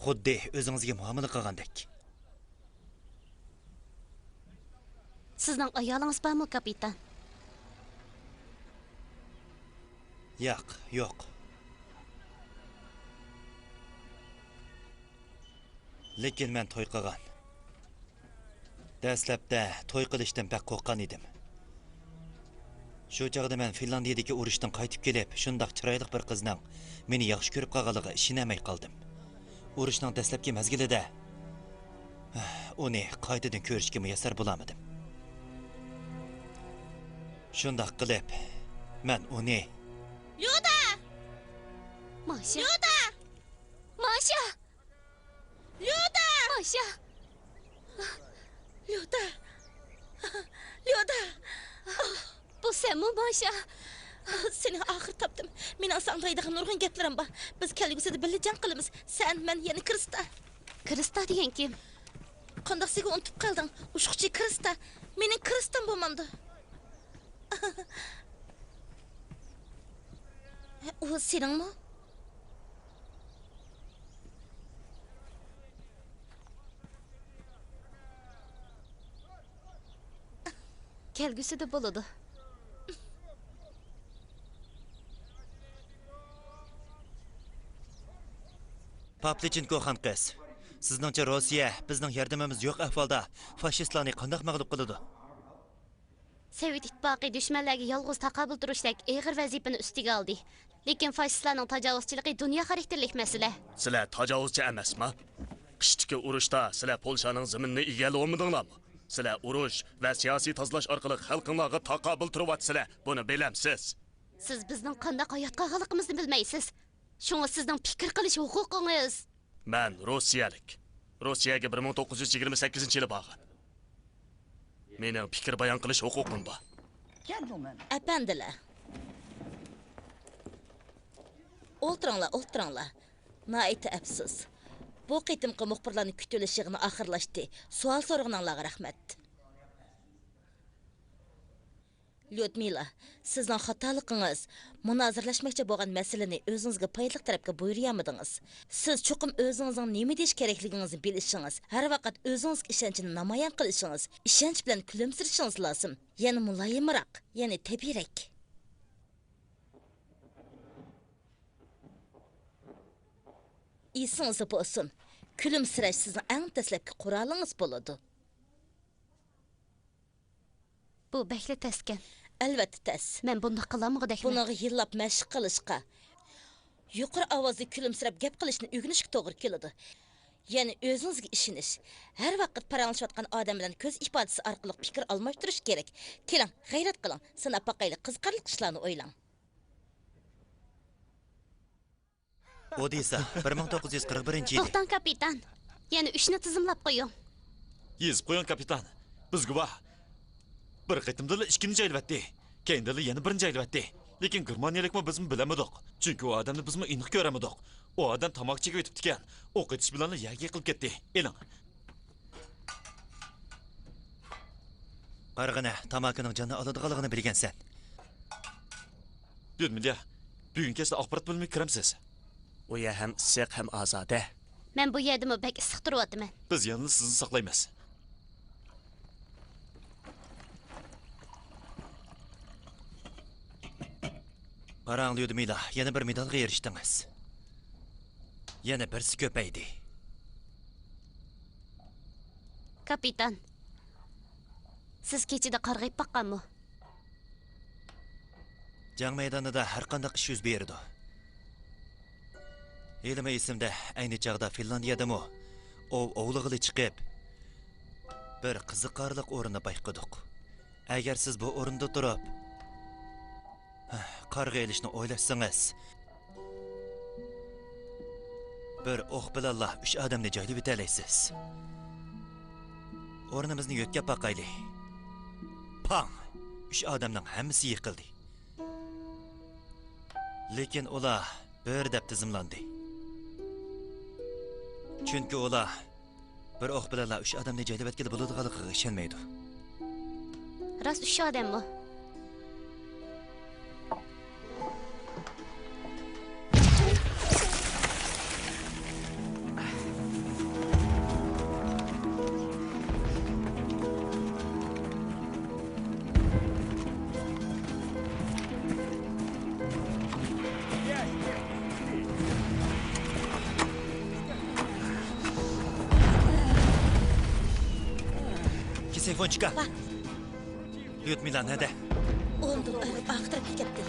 Xuddi o'zingizga muomala qilgandek. Sizning ayolingiz bormi, kapitan? Yo'q. Lekin men to'y qilgan. Dastlabda to'y qilishdan paq qo'rqqan edim. Shu chaqda men Finlandiyadagi urushdan qaytib kelib, shundoq chiroyli bir qizning meni yaxshi ko'rib qolganligiga ishonmay qoldim. Urushning dastlabki mezgilida uni qaytadan ko'rishga muyassar bo'lamadim. Shundoq qilib, men uni Lyuda! Masha! Lyuda! Masha! Lyuda! Masha! Lyuda! Lyuda! Bu senmi, Masha? Seni oxir topdim. Mening sanglaydigan nurg'un gaplarim bor. Biz kelgusida birga jang qilamiz. Sen, men, yana Krista. Krista degan kim? Qandaqsiga unutib qolding? Ushquchi Krista. Mening Kristam bo'lmamdi. O seningmi? Kelgusida bo'ladi. Pavlichenko xon qiz. Sizningcha Rossiya bizning yordamimiz yo'q ahvolda fashistlarni qanday mag'lub qiladi? Sovet ittifoqi dushmanlarga yolg'iz taqobil turishdak og'ir vazifani ustiga oldi. Lekin fashistlarning tajovuzchiligi dunyo xarakterlik masala. Sizlar tajovuzchi emasmi? Qishdagi urushda sizlar Polshaning zaminini egallab olmadinglarmi? Sizlar urush va siyosiy tozalash orqali xalqinglarga taqobil turyapsizlar. Buni bilamsiz. Siz bizning qanday hayot qilganligimizni bilmaysiz. Shunga sizning fikr qilish huquqingiz. Men Rossiyalik. Rossiyaga 1928-yili borgan. Mening fikr bayon qilish huquqim bor. Apandilar. O'ltiringlar. Naiti afsus. Bu qitimqi muxbirlarning kutilishig'ini oxirlashdi. Savol so'rag'ininglarga rahmat. Lyudmila, sizning xatolig'ingiz munozirlashmoqchi bo'lgan masalani o'zingizga foydali tarafga buyurayotmadingiz. Siz cho'qim o'zingizning nima deyish kerakligingizni bilishingiz, har vaqt o'zingizga ishonchni namoyon qilishingiz, ishonch bilan kulimsirishingiz lozim. Yana muloyimroq, yana tabiiyroq. Esingizda bo'lsin. Kulimsirash sizning eng dastlabki qurolingiz bo'ladi. Bu bəkli təskin. Albatta tas. Mən bunda qılamıqdəkmi? Bunağı yillab məşq qilishqa, yuqori ovozda kulimsirab gap qilishni o'rganishga to'g'ri keladi. Ya'ni o'zingizga ishonish. Har vaqt paranglashayotgan odam bilan ko'z ifodasi orqali fikr almashtirish kerak. Keling, g'ayrat qiling. Sanab boqayli, qiziqarli ishlarni o'ylang. Odisa 1941-yil. To'xtan kapitan. Yana 3 ni tizimlab qo'ying. Yezib qo'ying kapitan. Biz guvoh. Bir qitimda ikkinchi albatta. Keyinda yana birinchi albatta. Lekin germaniyalikmi bizmi bilamadik. Chunki u odamni bizmi aniq ko'ramadik. U odam tomoqchiga o'tibdi ekan. O'qitish bilan yagi qilib ketdi. Eling. Qarg'ana, tamakining jonni oladiganligini bilgansan. Lyudmila, bugun kechda axborot bo'limiga kiramsiz. U ya ham issiq ham ozoda. Men bu yerdimi bək issiq turyapman. Biz yalnız sizni saqlaymiz. Qarang Lyudmila, yana bir medalga erishdingiz. Yana birsi ko'paydi. Kapitan. Siz kechida qarg'ayib baqqanmi? Jang maydonida har qanday ish yuz berdi. Elime esimde ayni chaqda Finlandiyadami ovlig'ili chiqib bir qiziqarliq o'rinni payqadik. Agar siz bu o'rinda turib qarg'a elishni o'ylashsangiz, bir o'q bilan 3 odamni joylab o'talaysiz. O'rnimizni yo'tkab boqayli. Pang! 3 odamning hammasi yiqildi. Lekin ular bir deb tizimlandi. Chunki ular bir o'q bilan 3 odamni joylab o'tkazib bo'ladiganligiga ishonmaydi. Rost 3 odammi? Telefonchika. Lyudmila nerede? O'ndir ag'dirib ketdi.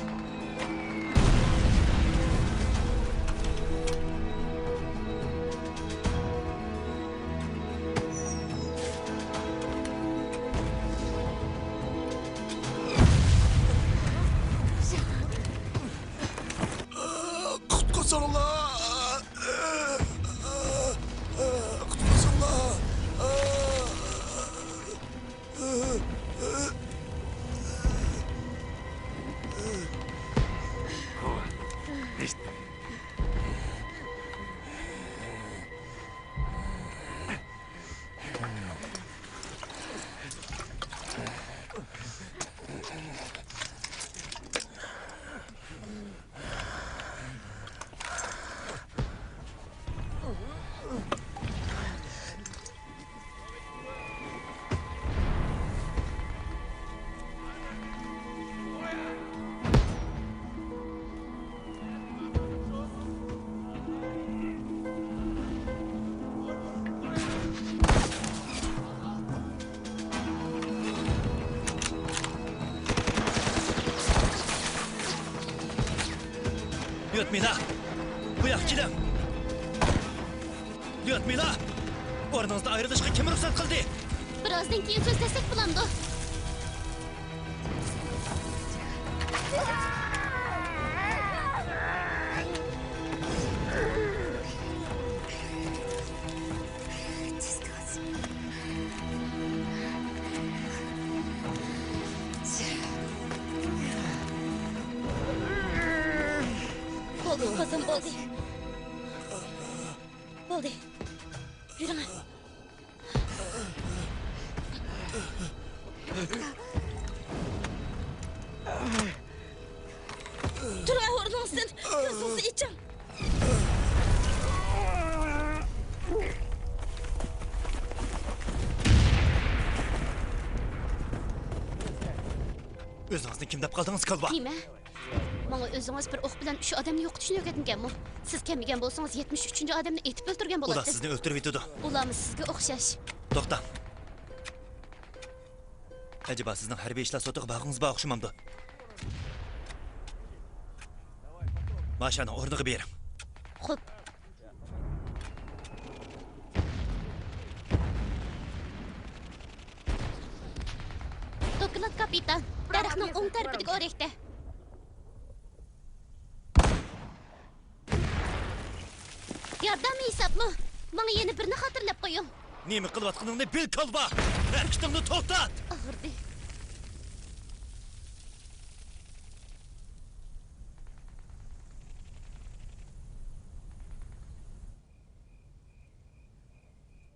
Lyudmila! Bu yoq keling! Lyudmila! O'rningizdan ayrilishga kim ruxsat qildi? Birozdan keyin so'zlasak bo'lamdi. Qizim bo'ldi. Bo'ldi. Yuring. Kızın, kızınızı için. O'zingizni kim deb qoldingiz, Kalba? Nima? Menga o'zingiz bir o'q bilan shu odamni yo'qotishni o'rgatganmi? Siz kelmagan bo'lsangiz 73-odamni etib o'ldirgan Ular bo'ladi. sizni o'ldirib yetadi. Ularmi sizga o'xshash? To'xtang. Acaba sizning harbiy ishlar sotiga bag'ingiz bor o'xshamamdi? Mashani o'rniga bering. Xo'p. Doklad kapitan. Daraxtning o'ng tarafidagi o'rakda. Yordam hesabmi? Menga yana birini xotirlab qo'ying. Nima qilayotganingni bil, Kalba. Harakatingni to'xtat. Og'irdi.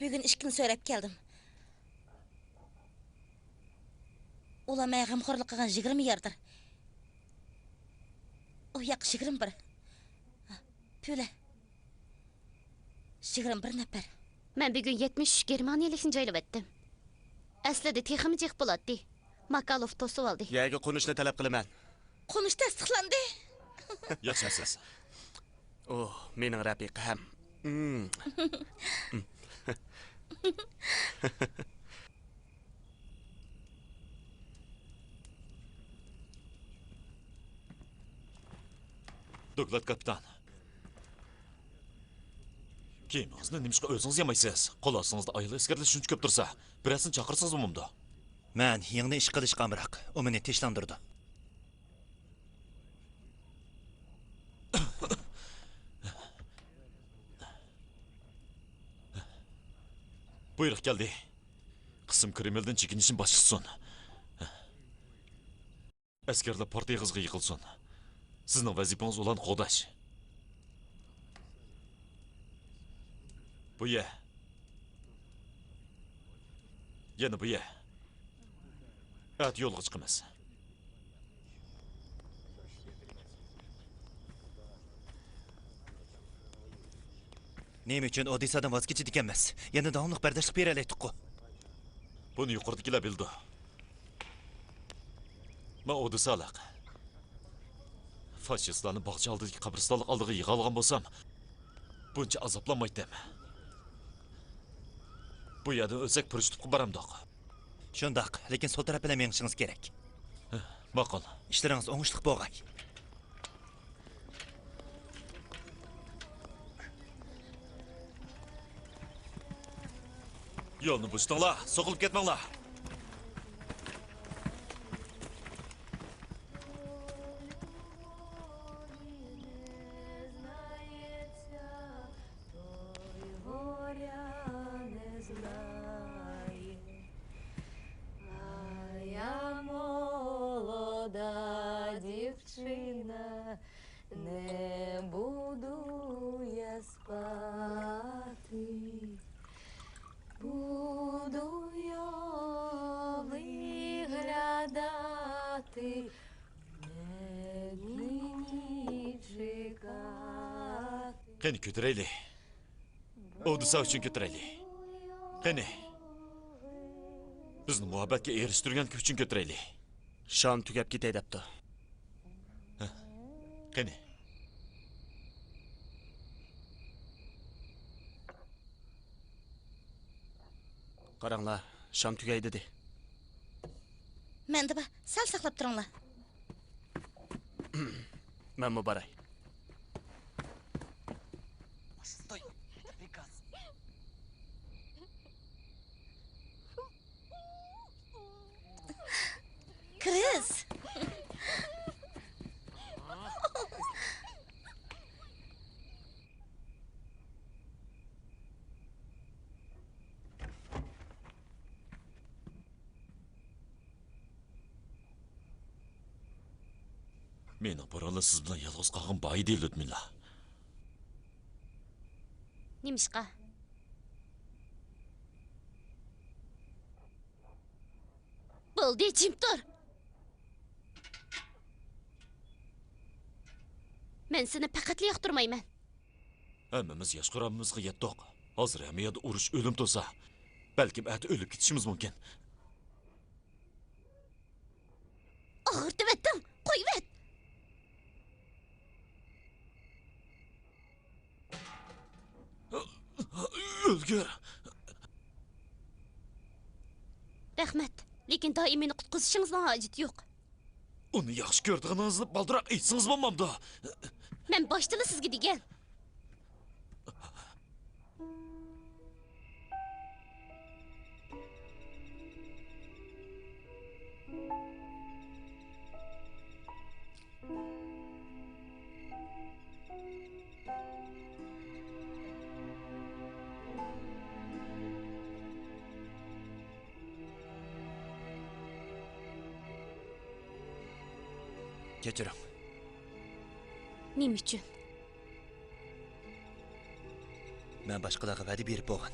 Bugün işkini söylep geldim. Ular meni g'amxo'rlik qilgan 20 yerdir. O yoq 21. Pula. 21 nafar. Men bugun 73 germaniyalikni joylab etdim. Aslida texmi jiq bo'ladi. Makalov to'sib oldi. Yerga qo'nishni talab qilaman. Qo'nish tasdiqlandi. Yaxshisiz. Oh, mening rafiqam. Doklad kapitan. Kiyimingizni nimishqa o'zingiz yamaysiz? Qo'l ostingizda ayol askarlar shuncha ko'p tursa, birasini chaqirsangiz umumda. Men yangi ish qilishga amroq. U meni tinchlantirdi. Buyruq keldi. Qism Kremldan chekinishni boshlasin. Askarlar partiyag'izga yiqilsin. Sizning vazifangiz ularni qo'dash. Bu ye. Yana bu ye. At yo'lga chiqamiz. Nima uchun Odisadan voz kechdik ekanmiz? Yana davomli bardoshlik beralaydik-ku. Buni yuqoridagilar bildi. Men Odisalik. Faşistlarni bog'cha oldidagi qabristonlik oldiga yig'ilgan bo'lsam, buncha azoblanmaydim. Bu yerda o'lsak purish tutib baramdoq. Shundoq, lekin sol taraf bilan menishingiz kerak. Ma'qul. Ishlaringiz o'ngishli bo'lg'ay. Yo'lni bo'stinglar, so'qilib ketmanglar. Дівчина, не буду я спати, буду я виглядати, не дні чекати. Qani ko'taraylik. Odisa uchun ko'taraylik. Qani. Bizni muhabbatga erishtirgan kuch uchun ko'taraylik. Sham tugab ketay debdi. Qani. Qaranglar, sham tugay dedi. Men deba sal saqlab turinglar. Men muborak. Kriz. Meni burala siz bilan yolg'iz qolgan boy deyil Ludmila. Nimishqa? Bo'ldi, jim tur. Men seni faqatla yoqtirmayman. Hammamiz yosh quramimizga yetdik. Hozir hamma yerda urush o'lim to'sa, balkim ati o'lib ketishimiz mumkin. Og'irtivetding, qo'yvet. O'lgur. Rahmat, lekin doim meni qutqizishingizning hojati yo'q. Uni yaxshi ko'rdigingizni baldiroq aytsangiz bo'lmamdi. Men boshida sizga degan. Kechiring. Nima uchun? Men boshqalarga va'da berib bo'lgan.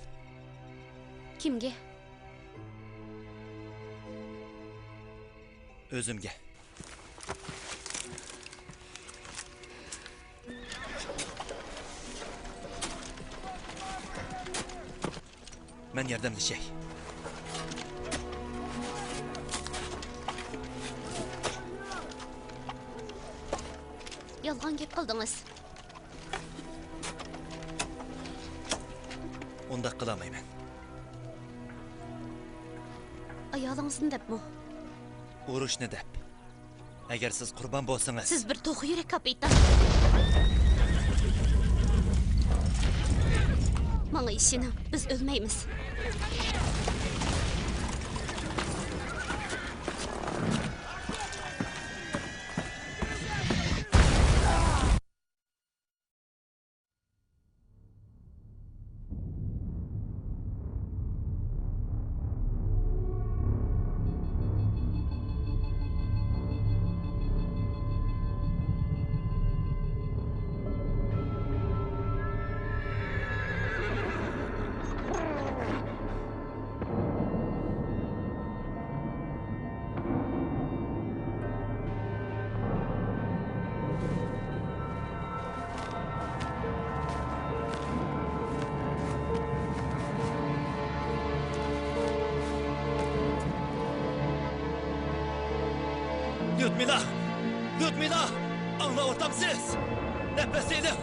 Kimga? O'zimga. Men yordamlashay. Yolg'on gap qildingiz. Unda qilmayman. Ayolingizni debmi? Urushni deb. Agar siz qurbon bo'lsangiz, Siz bir to'g'ri yurak kapitan. Menga ishoning, biz o'lmaymiz. Lyudmila! Lyudmila! Anlatamsınız! Nefes alın!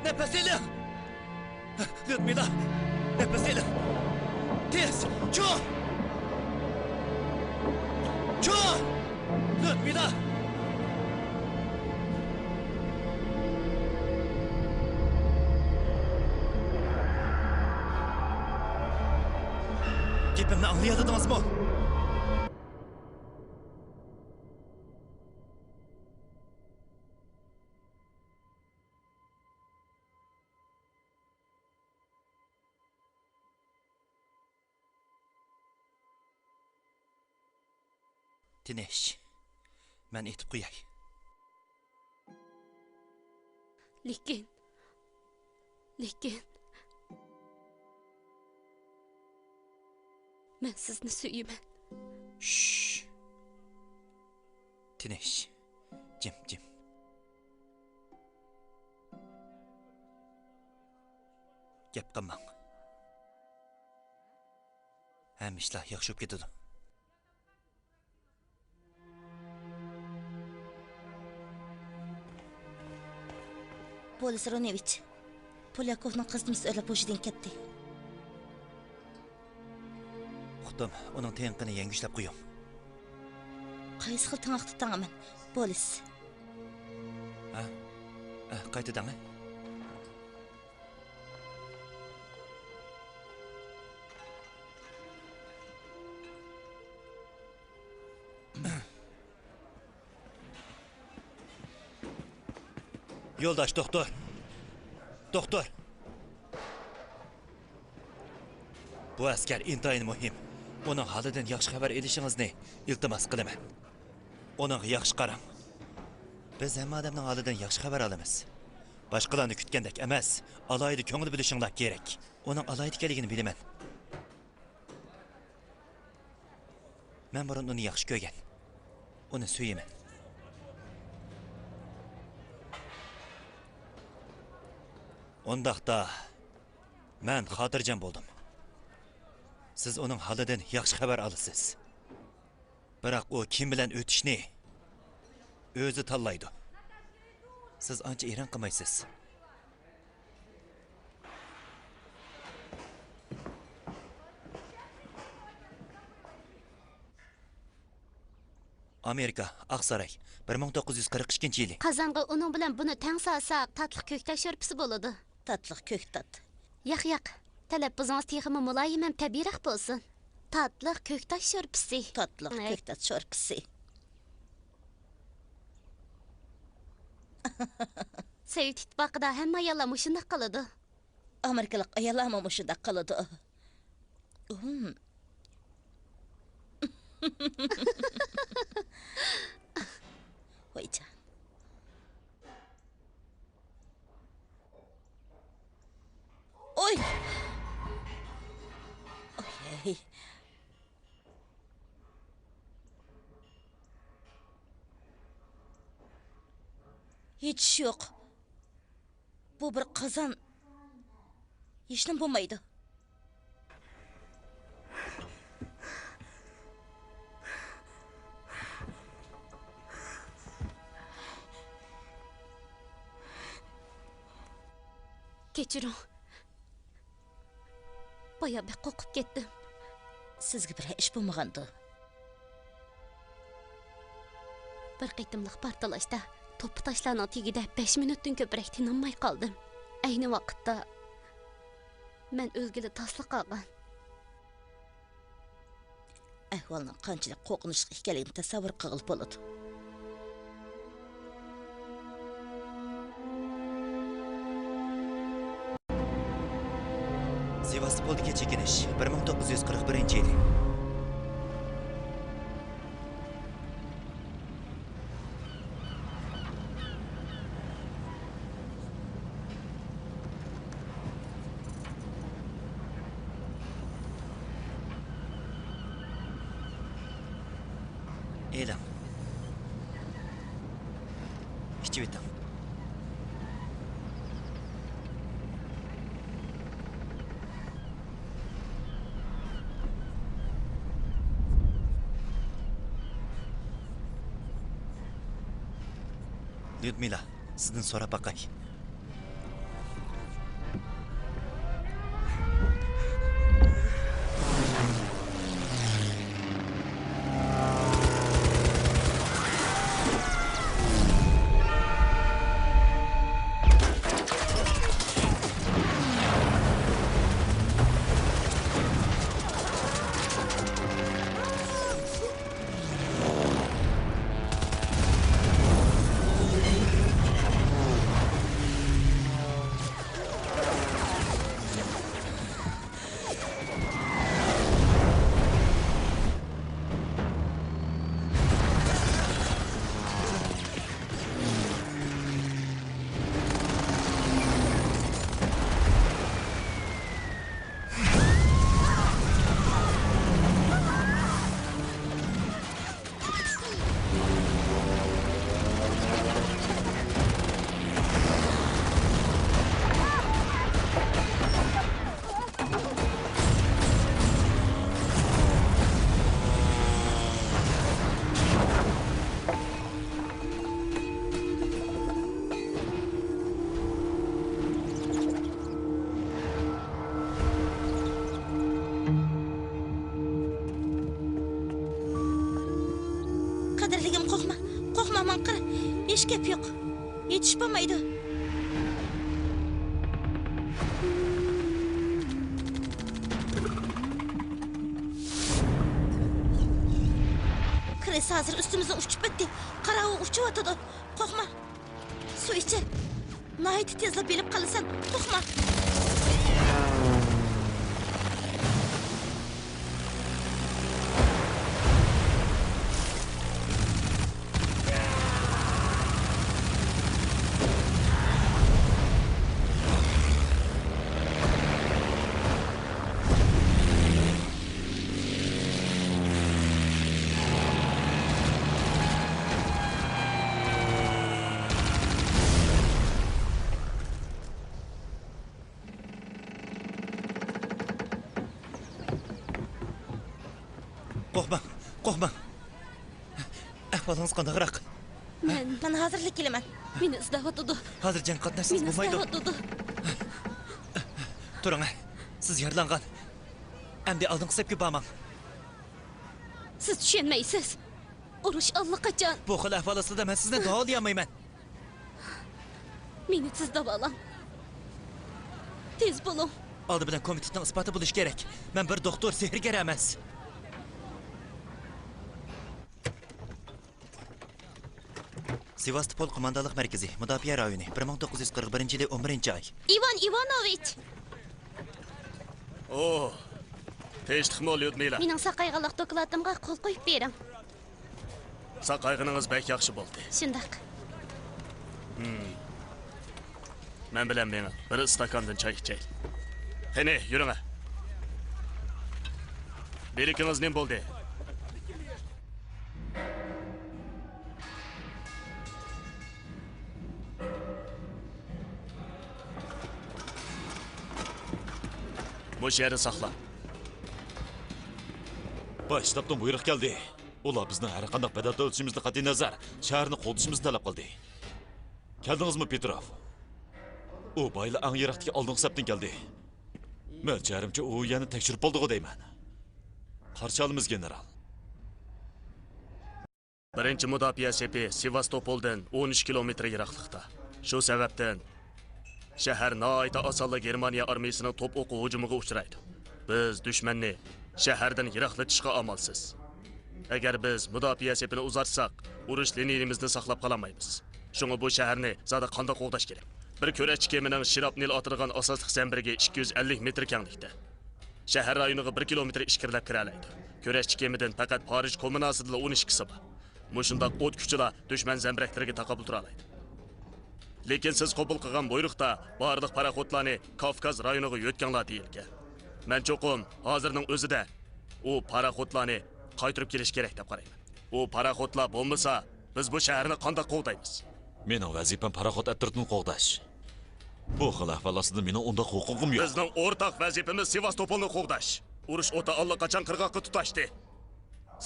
Nefes alın! Lyudmila! Nefes alın! Tez! Çok! Çok! Lyudmila! Gapimni anlayadınız mı? Tinch. Men aytib qo'yay. Lekin men sizni suyman. Shh. Tinch. Jim. Gap qilmang. Hamma ishlar yaxshi bo'lib ketadi. Polis Ronevich, Polyakovning qizini so'rab o'shidan ketdi. Uqdim, uning tenqini yangilab qo'ying. Qaysi xil tanoq tutaman? Polis. Qaytadan. Yo'ldosh doktor. Doktor. Bu askar intayin muhim. Uning holidan yaxshi xabar elishingizni iltimos qilaman. Uning yaxshi qarang. Biz hamma odamning holidan yaxshi xabar olamiz. Boshqalarni kutgandek emas, alayda ko'ngil bilishinglar kerak. Uning alayda ekanligini bilaman. Men burun uni yaxshi ko'rgan. Uni suyaman. Ondaqda men xotirjam bo'ldim. Siz uning holidan yaxshi xabar olasiz. Biroq u kim bilan o'tishni o'zi tanlaydi. Siz ancha eran qilmaysiz. Amerika, Aqsaray, 1942-yili. Qazonga uning bilan buni tang solsak, tatliq ko'ktak sho'rpisi bo'ladi. Tatliq ko'ktat. Yo'q. Talabbuzingiz texmi muloyim ham tabiiyroq bo'lsin. Tatliq ko'ktak sho'rpisi. Tatliq ko'ktat sho'rpisi. Sovet ittifoqida hamma ayollar mushundaq qiladi. Amerikalik ayollar ham mushundaq qiladi. Voycan. Oy! Oy. Hiç yo'q. Bu bir qozon. Hech nima bo'lmaydi. Kechiring. Boya bir qo'rqib ketdim. Sizga bir ish bo'lmagandi. Bir qitimliq portlashda to'p tashlarning tagida 5 minutdan ko'proq tinolmay qoldim. Ayni vaqtda men o'zgili tasliq qolgan. Ahvolning qanchalik qo'rqinchli ekanligini tasavvur qilib bo'ladi. Sevastopolga chekinish 1941-yili. Elim. İçivitim. Lyudmila, sizden so'rab bakay. Qadrligim qo'rqma. Qo'rqma manqir. Hech gap yo'q. Yetish bo'lmaydi. Kres hozir ustimizdan uchib bitdi. Qaravu uchib o'tadi. Qo'rqma. Suv ichi. Nihoyat tezlab belib qolasan. Qo'rqma. Qo'rqmang. Ahvolingiz qandayroq? Men hozirlik kelaman. Meni izlayotdi. Hozir jang qatnashsangiz Meni bo'lmaydi. izlayotdi. Turing. Siz yaralangan. Endi oldingi safga bormang. Siz tushunmaysiz. Urush allaqachon. Bu xil ahvol ostida men sizni davololmayman. Meni siz davolang. Tez bo'ling. Oldi bilan komitetning isboti bo'lishi kerak. Men bir doktor, sehrgar emas. Sevastopol qo'mondonlik markazi, Mudofaa rayoni, 1941-yil 11-oy. Ivan Ivanovich. Oh. Tinchlikmi, Lyudmila? Mening saqayganlik doklatimga qo'l qo'yib bering. Saqayğınız bək yaxşı bo'ldi. Shundoq. Men bilan meni bir stakandan choy ichaylik. Qani, yuring. Berikingiz nim bo'ldi? Bu yerni saqla. Bosh shtabdan buyruq keldi. Ular bizni har qanday badal to'lishimizni qat'iy nazar shaharni qo'llashimizni talab qildi. Keldingizmi, Petrov? U boyli ang yiroqdagi oldingi sapdan keldi. Mo'ljarimcha u yana tekshirib bo'ldi-ku deyman. Qarshi olamiz, general. Birinchi mudofaa sepi Sevastopoldan 13 kilometr yiroqlikda. Shu sababdan shahar noita osonlik Germaniya armiyasining top o'q hujumiga uchraydi. Biz dushmanni shahardan yiroqlatishga amalsiz. Agar biz mudofaa sepini uzatsak, urush liniyamizni saqlab qolamaymiz. Shunga bu shaharni zada qanday qo'g'dash kerak. Bir kurashchi kemining Shirapnil otilgan asosliq zambiriga 250 metr kenglikda. Shahar rayoniga 1 kilometr ishkirlab kira oladi. Kurashchi kemidan faqat Parij kommunasida 12 bor. Mushundaq o't kuchilar dushman zambiraklarga taqabul tura oladi. Lekin siz qabul qilgan buyruqda barliq paraxodlarni Kavkaz rayoniga yo'tganlar deyilgan. Men cho'qim hozirning o'zida u paraxodlarni qaytirib kelish kerak deb qarayman. U paraxodlar bo'lmasa, biz bu shaharni qanday qo'g'daymiz? Mening vazifam paraxod atrofini qo'g'dash. Bu xil ahvol ostida mening unda huquqim yo'q. Bizning o'rtaq vazifamiz Sevastopolni qo'g'dash. Urush o'ta allaqachon qirg'oqqa tutashdi.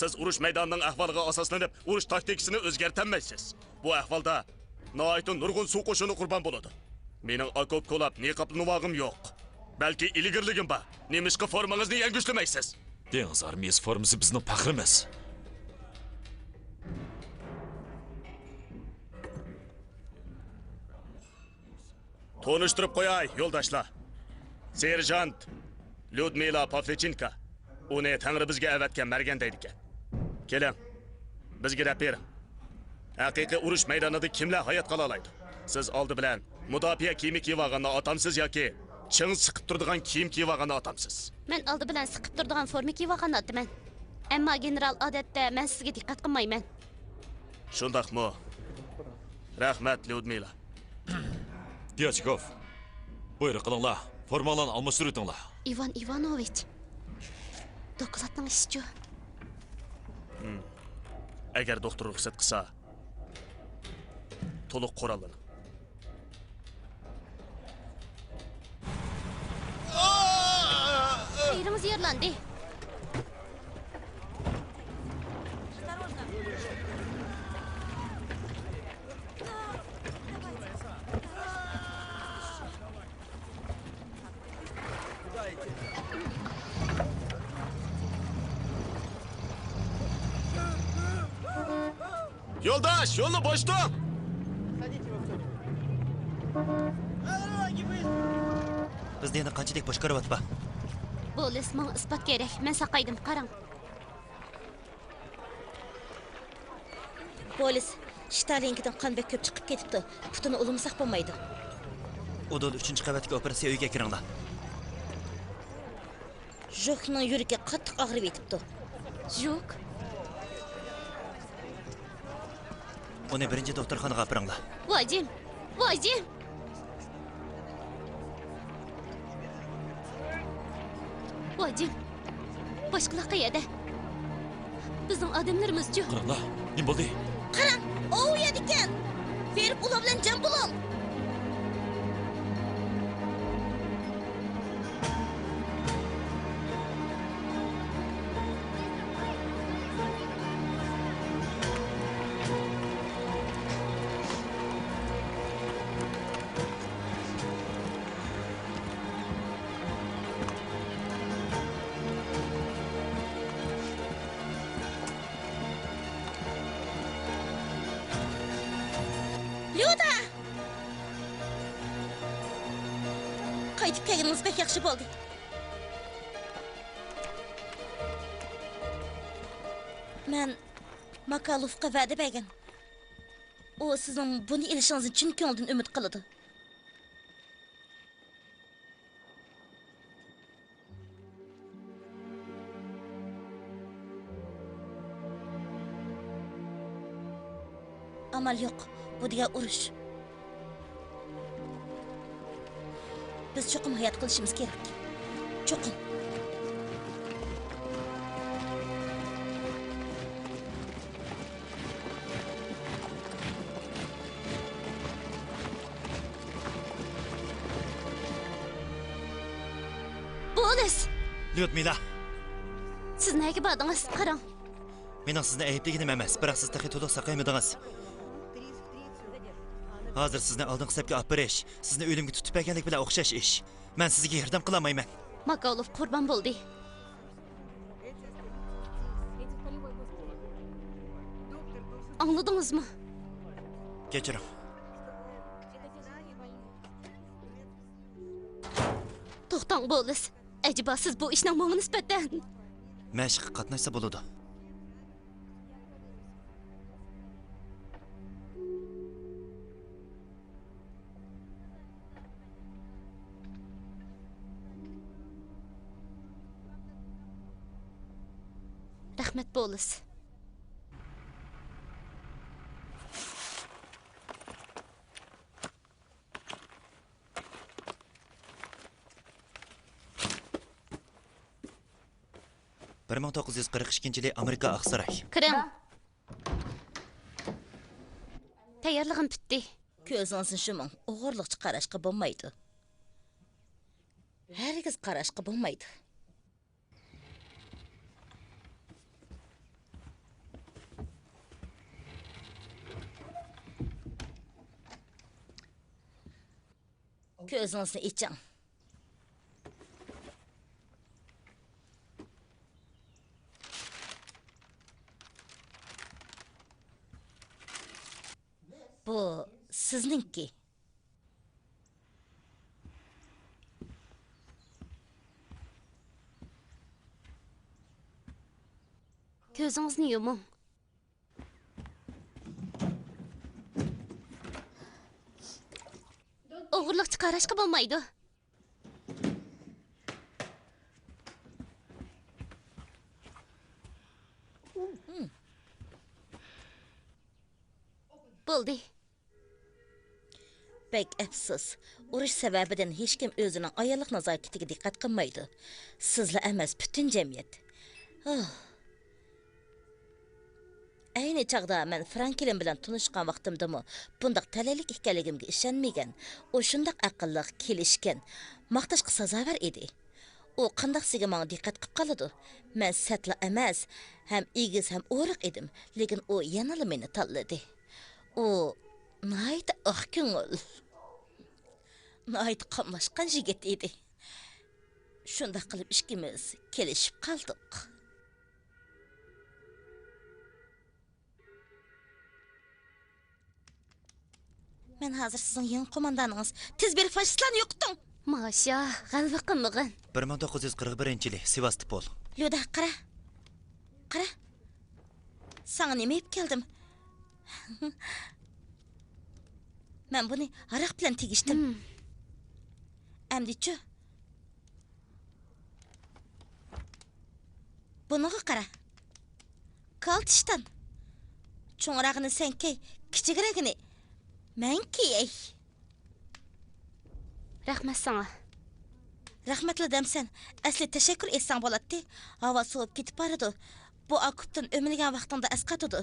Siz urush maydonining ahvoliga asoslanib, urush taktikasini o'zgartirmaysiz. Bu ahvolda noaytun nurg'un suv qo'shini qurbon bo'ladi. Mening okop qo'lab, niqobli nuvog'im yo'q. Balki iligirligim bor. Nemishqa formangizni yangilishlamaysiz. Dengiz armiyasi formasi bizning faxrimiz. Tonishtirib qo'yay, yo'ldoshlar. Serjant Lyudmila Pavlichenko. Uni Tangri bizga avatgan marganday ekan. Keling. Bizga deb bering. Haqiqiy urush maydonida kimlar hayot qola oladi? Siz oldi bilan mudofaa kiyimi kiyib olganni otamsiz yoki ching siqib turadigan kiyim kiyib olganni otamsiz? Men oldi bilan siqib turadigan forma kiyib olgan otaman. Ammo general odatda men sizga diqqat qilmayman. Shundaqmi? Rahmat, Lyudmila. Dyachkov. Buyruq qilinglar. Formalarni almashtirib o'tinglar. Ivan Ivanovich. Dokladning ishi-chu. Agar doktor ruxsat qilsa, to'liq qurollan. Yerimiz yerlandi. Yo'ldosh, yo'lni bo'sh tut. Bizda yana qanchalik boshqaryapti? Polis menga isbot kerak. Men saqaydim, qarang. Polis Stalinkidan qanbek ko'p chiqib ketibdi. Putini ulumsaq bo'lmaydi. Odol 3-qavatga operatsiya uyiga kiringlar. Jo'xning yuragi qattiq og'rib yetibdi. Yo'q. Uni birinchi doktorxonaga opiringlar. Vajim. Vajim. Vajim. Boshqalar qayerda? Bizning odamlarimiz-chi? Qaranglar, nima bo'ldi? Qarang, u yerda ekan. Berib ular bilan jam bo'ling. Qaytib kelganiniz pek yaxshi bo'ldi. Men Makalovga va'da bergan. O sizning buni ilishingizni chin ko'ngildan umid qiladi. Amal yo'q. Bu degan urush. Biz cho'qim hayot qilishimiz kerak. Cho'qim. Bolis! Lyudmila, Siz nega bordingiz? Qarang. mening sizni aybligim emas, biroq siz taqiy to'liq saqaymidingiz. Hozir sizni oldingi hisobga olib berish, sizni o'limga tutib berganlik bilan o'xshash ish. Men sizga yordam qila olmayman. Makalov qurbon bo'ldi. Anladingizmi? Kechiring. To'xtang Bolis. Acaba siz bu ishning menga nisbatan Mashqqa qatnashsa bo'ladi. rahmat Bolis. Bir 1942-yili Amerika Aqsaray. Kiring. Tayyorlig'im bitdi. Ko'zingizni shuming, o'g'irlik qarashga bo'lmaydi. Hargiz qarashga bo'lmaydi. Ko'zingizni iching. Bu sizningki. Ko'zingizni yuming. O'g'irlik chiqarishga bo'lmaydi. Bo'ldi. Bek afsus, urush sababidan hech kim o'zining ayollik nazokatiga diqqat qilmaydi. Sizlar emas, butun jamiyat. Ayni chaqda men Franklin bilan tanishgan vaqtimdami bundaq talaylik ekanligimga ishonmagan. U shundaq aqlli, kelishgan, maqtashga sazovor edi. U qandaqsiga menga diqqat qilib qoladi. Men satla emas, ham egiz ham o'riq edim, lekin u yana meni tanladi. U nayt aqkingul. Nayt qamlashgan yigit edi. Shunda qilib ishkimiz kelishib qoldik. Men hozir sizning yangi qo'mondaningiz. Tez berib fashistlarni yo'qiting. Masha, g'alva qilmag'in. 1941-yili Sevastopol. Lyuda, qara. Qara. Sana nima yeb keldim? Men buni aroq bilan tegishdim. Amdi-chi? Buniga qara. Kaltishdan. Cho'ngrag'ini sen key, kichigragini men kiyay. Rahmat sana. Rahmatli damsan. Asli tashakkur etsan bo'ladi. Havo sovib ketib boradi. Bu okupdan o'milgan vaqtimda asqatadi.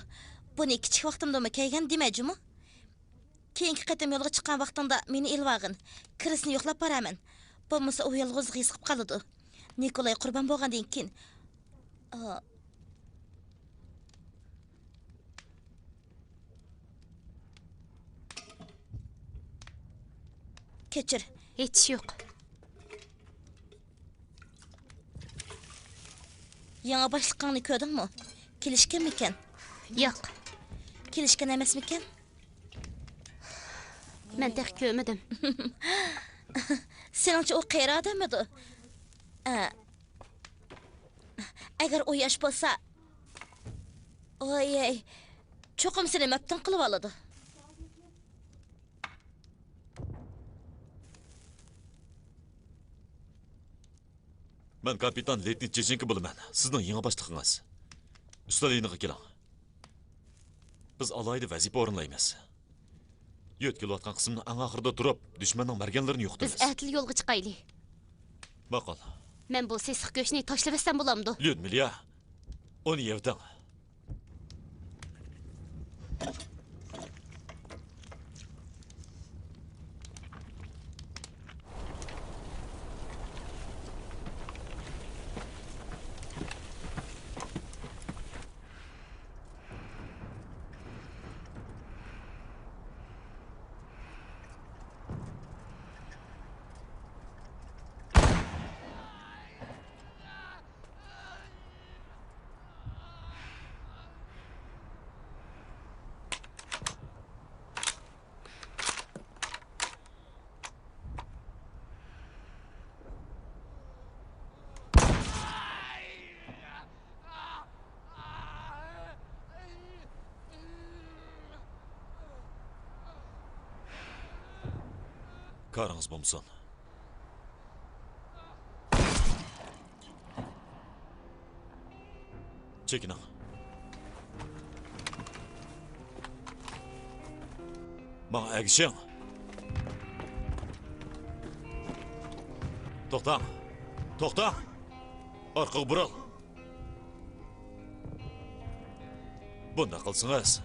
Buni kichik vaqtimda kelgan demajimi? Keyingi qatam yo'lga chiqqan vaqtimda meni ilvag'in. Kirisni yo'qlab boraman. Bo'lmasa u yolg'izlik his qilib qoladi. Nikolay qurbon bo'lgandan keyin kechir. Hech yo'q. Yangi boshliqni ko'rdingmi? Kelishganmikan? Yo'q. Kelishgan emasmikan? Men taq ko'rmadim. Seningcha u qayeri odam edi? Agar u yosh bo'lsa, oy, cho'qim seni maptan qilib oladi. Men kapitan Leytenant Jechenko bo'laman. Sizning yangi boshlig'ingiz. Ustal yiniga keling. Biz alayda vazifa o'rinlaymiz. Yo'tkilayotgan qismni eng oxirida turib, dushmanning marganlarini yo'qotamiz. Biz әтіл yo'lga chiqayli. Maqol. Men bu sesiq go'shni tashlab etsam bo'lamdi. Lyudmila, uni yevding. Karınız bomson. Çekinin. Bana əgişin. Toxtan. Toxtan. Arqağı bırak. Bunda qılsınız.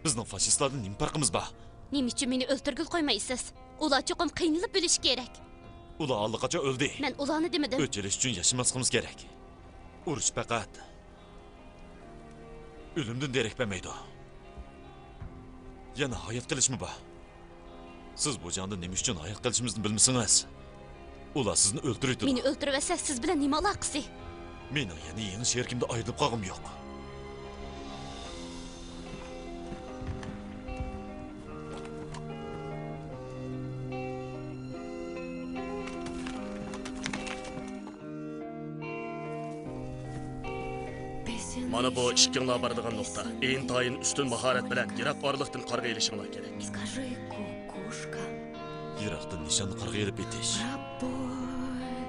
Bizning faşistlardan nima farqimiz bor? Nima uchun meni o'ltirgil qo'ymaysiz? Ular cho'qim qiynalib bo'lish kerak. Ular allaqachon o'ldi. Men ularni demadim. O'chirish uchun yashamasligimiz kerak. Urush faqat o'limdan derak bermaydi. Yana hayot qilishmi bor? Siz bu jonda nima uchun hayot qilishimizni bilmasangiz, ular sizni o'ldiradi. Meni o'ldirib siz bilan nima aloqasi? Mening yana yeni sherkimda ayrilib qolg'im yo'q. Mana bu ishkinglar boradigan nuqta. Intayin ustun mahorat bilan yiroq orliqdan qarg'a elishinglar kerak. Скажи, кукушка, Yiroqdan nishonni qarg'a elib betish. пробой.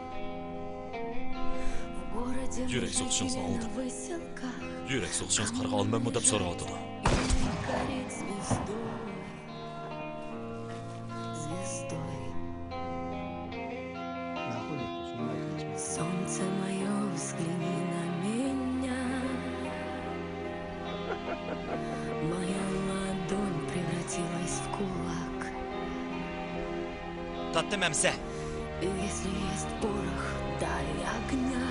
В городе Yurak so'qishingizni на oldim. выселках Yurak so'qishingiz qarg'a olmaymi deb so'rayotdi. горит звездой, звездой. Солнце мое, взгляни на меня. Моя ладонь превратилась в кулак. Tattım əmsə. Если есть порох, дай огня.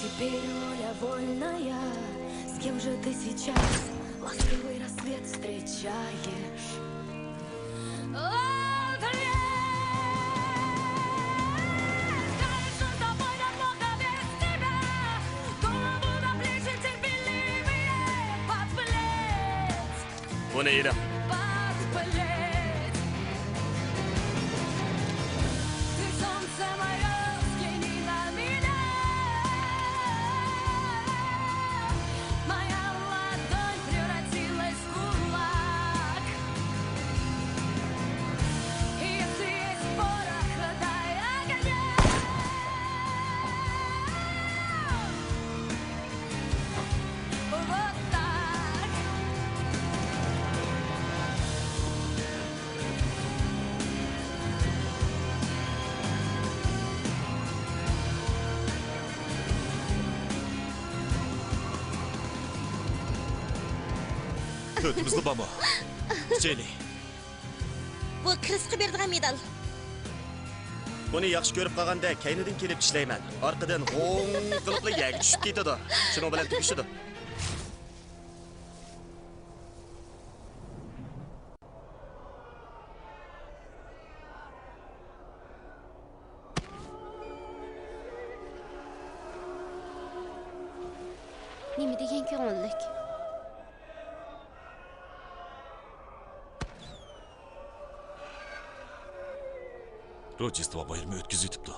Теперь воля вольная. С кем же ты сейчас ласковый рассвет встречаешь? Bu ne İrem? Tötümüzde bama. İçeyli. Bu Krisqa berdigan medal. Buni yaxshi ko'rib qolganda kaynidan kelib ishlayman. Orqadan g'ong qilib yaga tushib ketadi. Shuning bilan tugishadi. nima degan ko'ngillik. Rochester bayramı ötküzüp yetipdi.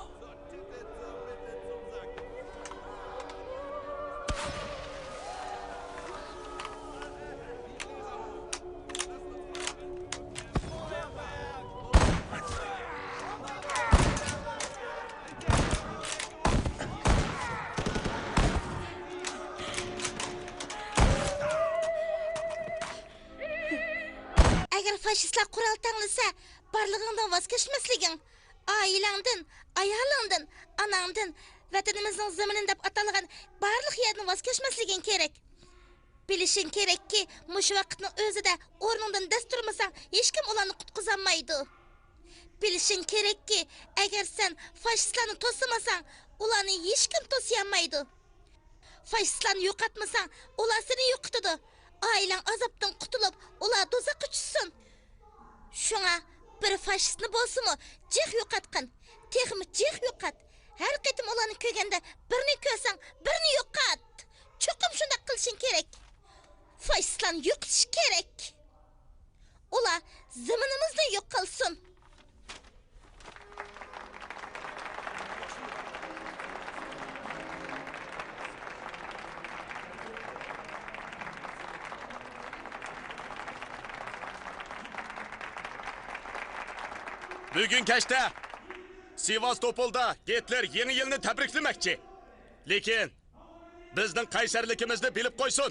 Agar faşistlar kural tanlasa, barlığından vazgeçmesligin, ailangdan, ayalingdan, anangdan, vatanimizning zemini deb atalgan barliq yerdan vazgeçmesligin kerak. Bilishing kerakki, mush vaqtning o'zida o'rningdan dast turmasang, hech kim ularni qutqizolmaydi. Bilishing kerakki, agar sen faşistlarni to'simasang, ularni hech kim to'siyolmaydi. Faşistlarni yo'qotmasang, ular seni yo'qotadi. Ailang azobdan qutulib, ular do'zaxga tushsin. Shunga bir faşistni bo'lsa-mu, jih yo'qotqin. Texmi jih yo'qot. Har qatim ularni ko'rganda birini ko'rsang, birini yo'qot. Cho'qim shunday qilishing kerak. Faşistlarni yo'qotish kerak. Ular zaminimizni yo'q qilsin. Bugün kechda Sevastopolda Hitler yeni yilni tabriklamoqchi. Lekin bizning qaysarligimizni bilib qo'ysin.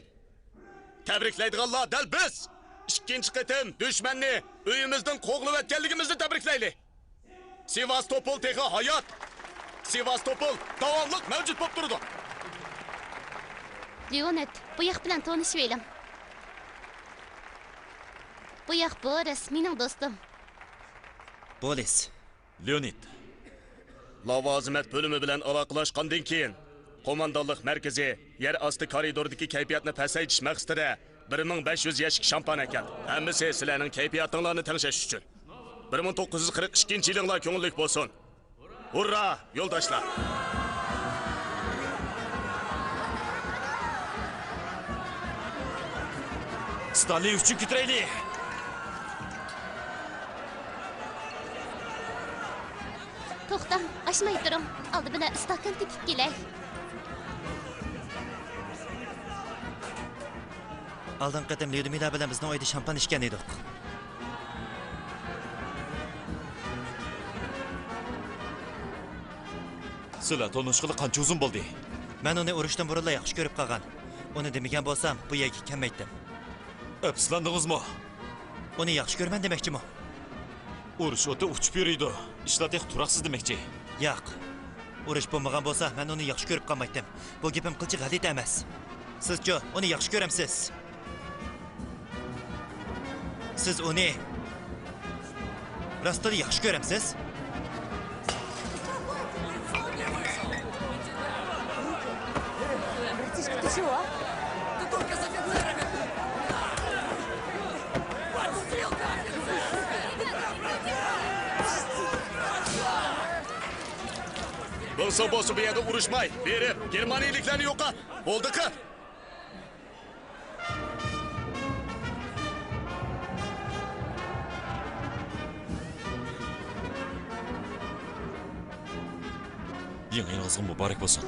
Tabriklaydiganlar dal biz. Ikkinchi qatim dushmanni uyimizdan qo'g'lab o'tganligimizni tabriklaylik. Sevastopol texi hayot. Sevastopol davomli mavjud bo'lib turadi. Leonid, bu yoq bilan tanishib elim. Bu yoq Boris, mening do'stim. Boris. Leonid. Lavazimat bölümü bilan aloqalashgandan keyin qo'mondonlik markazi yer osti koridordagi kayfiyatni pasaytirish maqsadida 1500 yashik shampan ekan. Hammasi sizlarning kayfiyatinglarni tengshash uchun. 1942-yilinglar ko'ngillik bo'lsin. Hurra, yo'ldoshlar! Stalin uchun kutraylik. To'xta, aşmay turing. Oldi bilan istakan tepib kelay. Aldin qatim Lyudmila bilan bizning uyda shampan ichgan edik. Sizlar tanishqili qancha uzun bo'ldi? Men uni urushdan burunla yaxshi ko'rib qolgan. Uni demagan bo'lsam, bu yerga kelmaydim. Apslandingizmi? Uni yaxshi ko'rman demoqchimi? Urush o'ta uchib yuriydi. Ishlating turaqsiz demoqchi. Yo'q. Urush bo'lmagan bo'lsa, men uni yaxshi ko'rib qolmaydim. Bu gapim qilchi g'alati emas. Siz-chi, uni yaxshi ko'ramsiz? Siz uni rostda yaxshi ko'ramsiz? Братишка, ты чего? Ты только с офицерами! Bo'lsa bu yerda urushmay, berib Germaniyaliklarni yo'qot. Bo'ldi-ku. Yangi yilingizga muborak bo'lsin.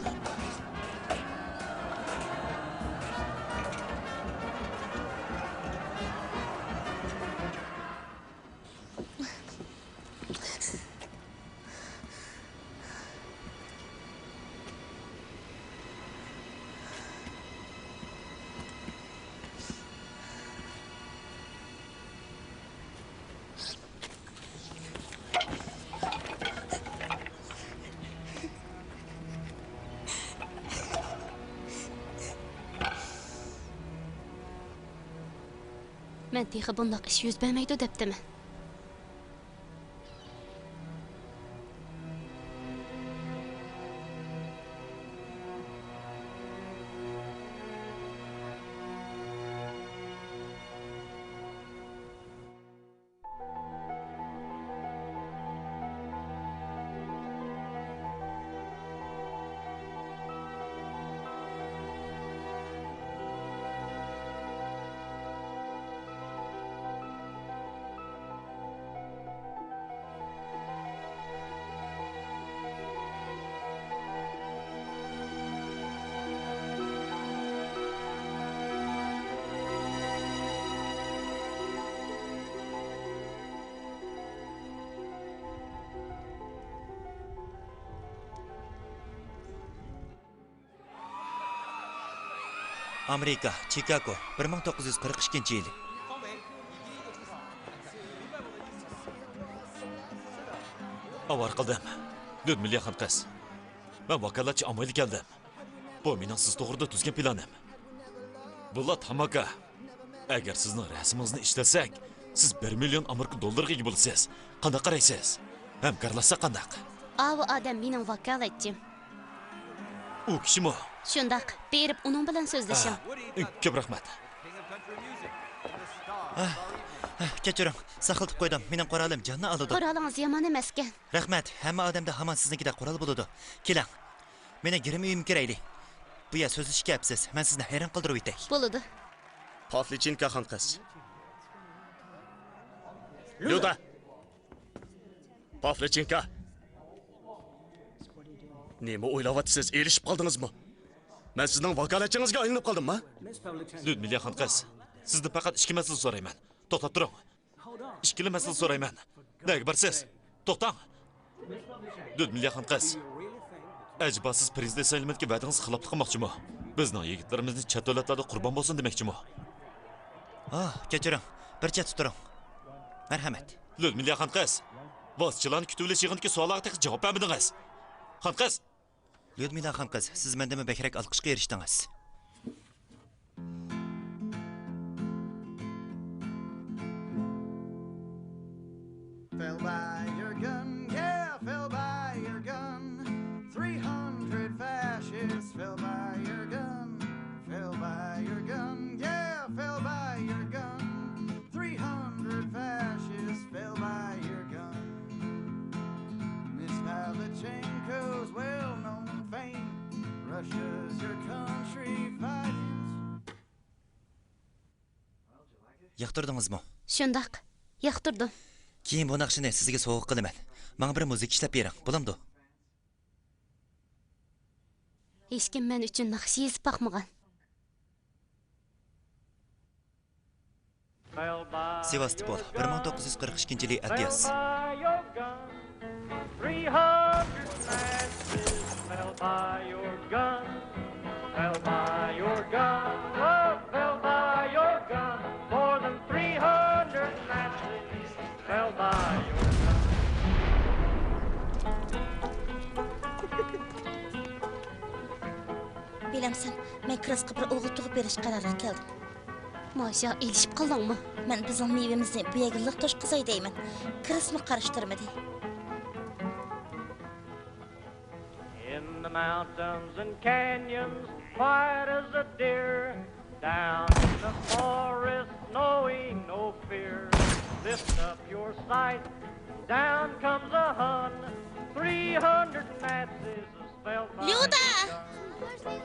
Men texi bundoq ish yuz bermaydi debdimi? Amerika, Chicago, 1942-yil. Avar qildim. Lyudmila xonqas. Men vakolatchi amayli keldim. Bu mening siz to'g'rida tuzgan planim. Bulat Hamaka. Agar sizning rasmingizni ishlasak, siz 1 million Amerika dollariga ega bo'lasiz. Qanday qaraysiz? Hamkorlashsa qandaq? Avu odam mening vakolatchim. U kishimi? Shundaq, berib uning bilan so'zlashim. Ko'p rahmat. Kechiring, saqlatib qo'ydim. Mening qoralim jonni oladi. Qoralingiz yomon emas ekan. Rahmat, hamma odamda hamon siznikida qoral bo'ladi. Keling. Meni girim uyim kiraylik. Bu yer so'zlashga yapsiz. Men sizni hayron qoldirib o'tay. Bo'ladi. Pavlichenko xonqas. Lyuda. Pavlichenko. Nima o'ylayapsiz? Erishib qoldingizmi? Men sizning vakolatchingizga aylanib qoldimmi? Lyudmila xonqas. Sizdan faqat ikki masala so'rayman. To'xtab turing. Ikkili masala so'rayman. Nega borsiz? To'xtang. Lyudmila xonqas. Acaba siz prezident saylanmasiga va'dangizni xiloflik qilmoqchimi? Bizning yigitlarimizni chet davlatlarda qurbon bo'lsin demoqchimi? Kechiring. Bir chet turing. Marhamat. Lyudmila xonqas. Voschilarni kutib olish yig'iniga savollarga javob bermadingiz. Xonqas. Lyudmila xonqas, siz mendami bekrak olqishga erishdingiz. Fell by your gun, yeah, fell by your gun. 300 fascists fell by your gun. Fell by your gun, yeah, fell by your gun. 300 fascists fell by your gun. Miss Pavlichenko's well-known fame. Russia's your country fighting. Yoqtirdingizmi? Shundaq, yoqtirdim. Keyin bu naqshini sizga sovg'a qilaman. Menga bir muzika ishlab bering, bo'lamdi? Hech kim men uchun naqsh yezib boqmagan. Sevastopol, 1942-yil Adyas. 300 Nazis fell by your gun, fell by your gun, oh, fell by your gun. More than 300 Nazis fell by your gun. Bilemsen, men Kriska bir o'g'il tug'ib berish qaroriga keldim. Maşa, elishib qaldingmi? Men bizning mevamizni bu yerga liq to'shqizay deyman. Krismi qarashtirmadi. In the mountains and canyons, quiet as a deer. Down in the forest, knowing no fear. Lift up your sight, down comes a Hun. 300 Nazis fell by Lyuda! your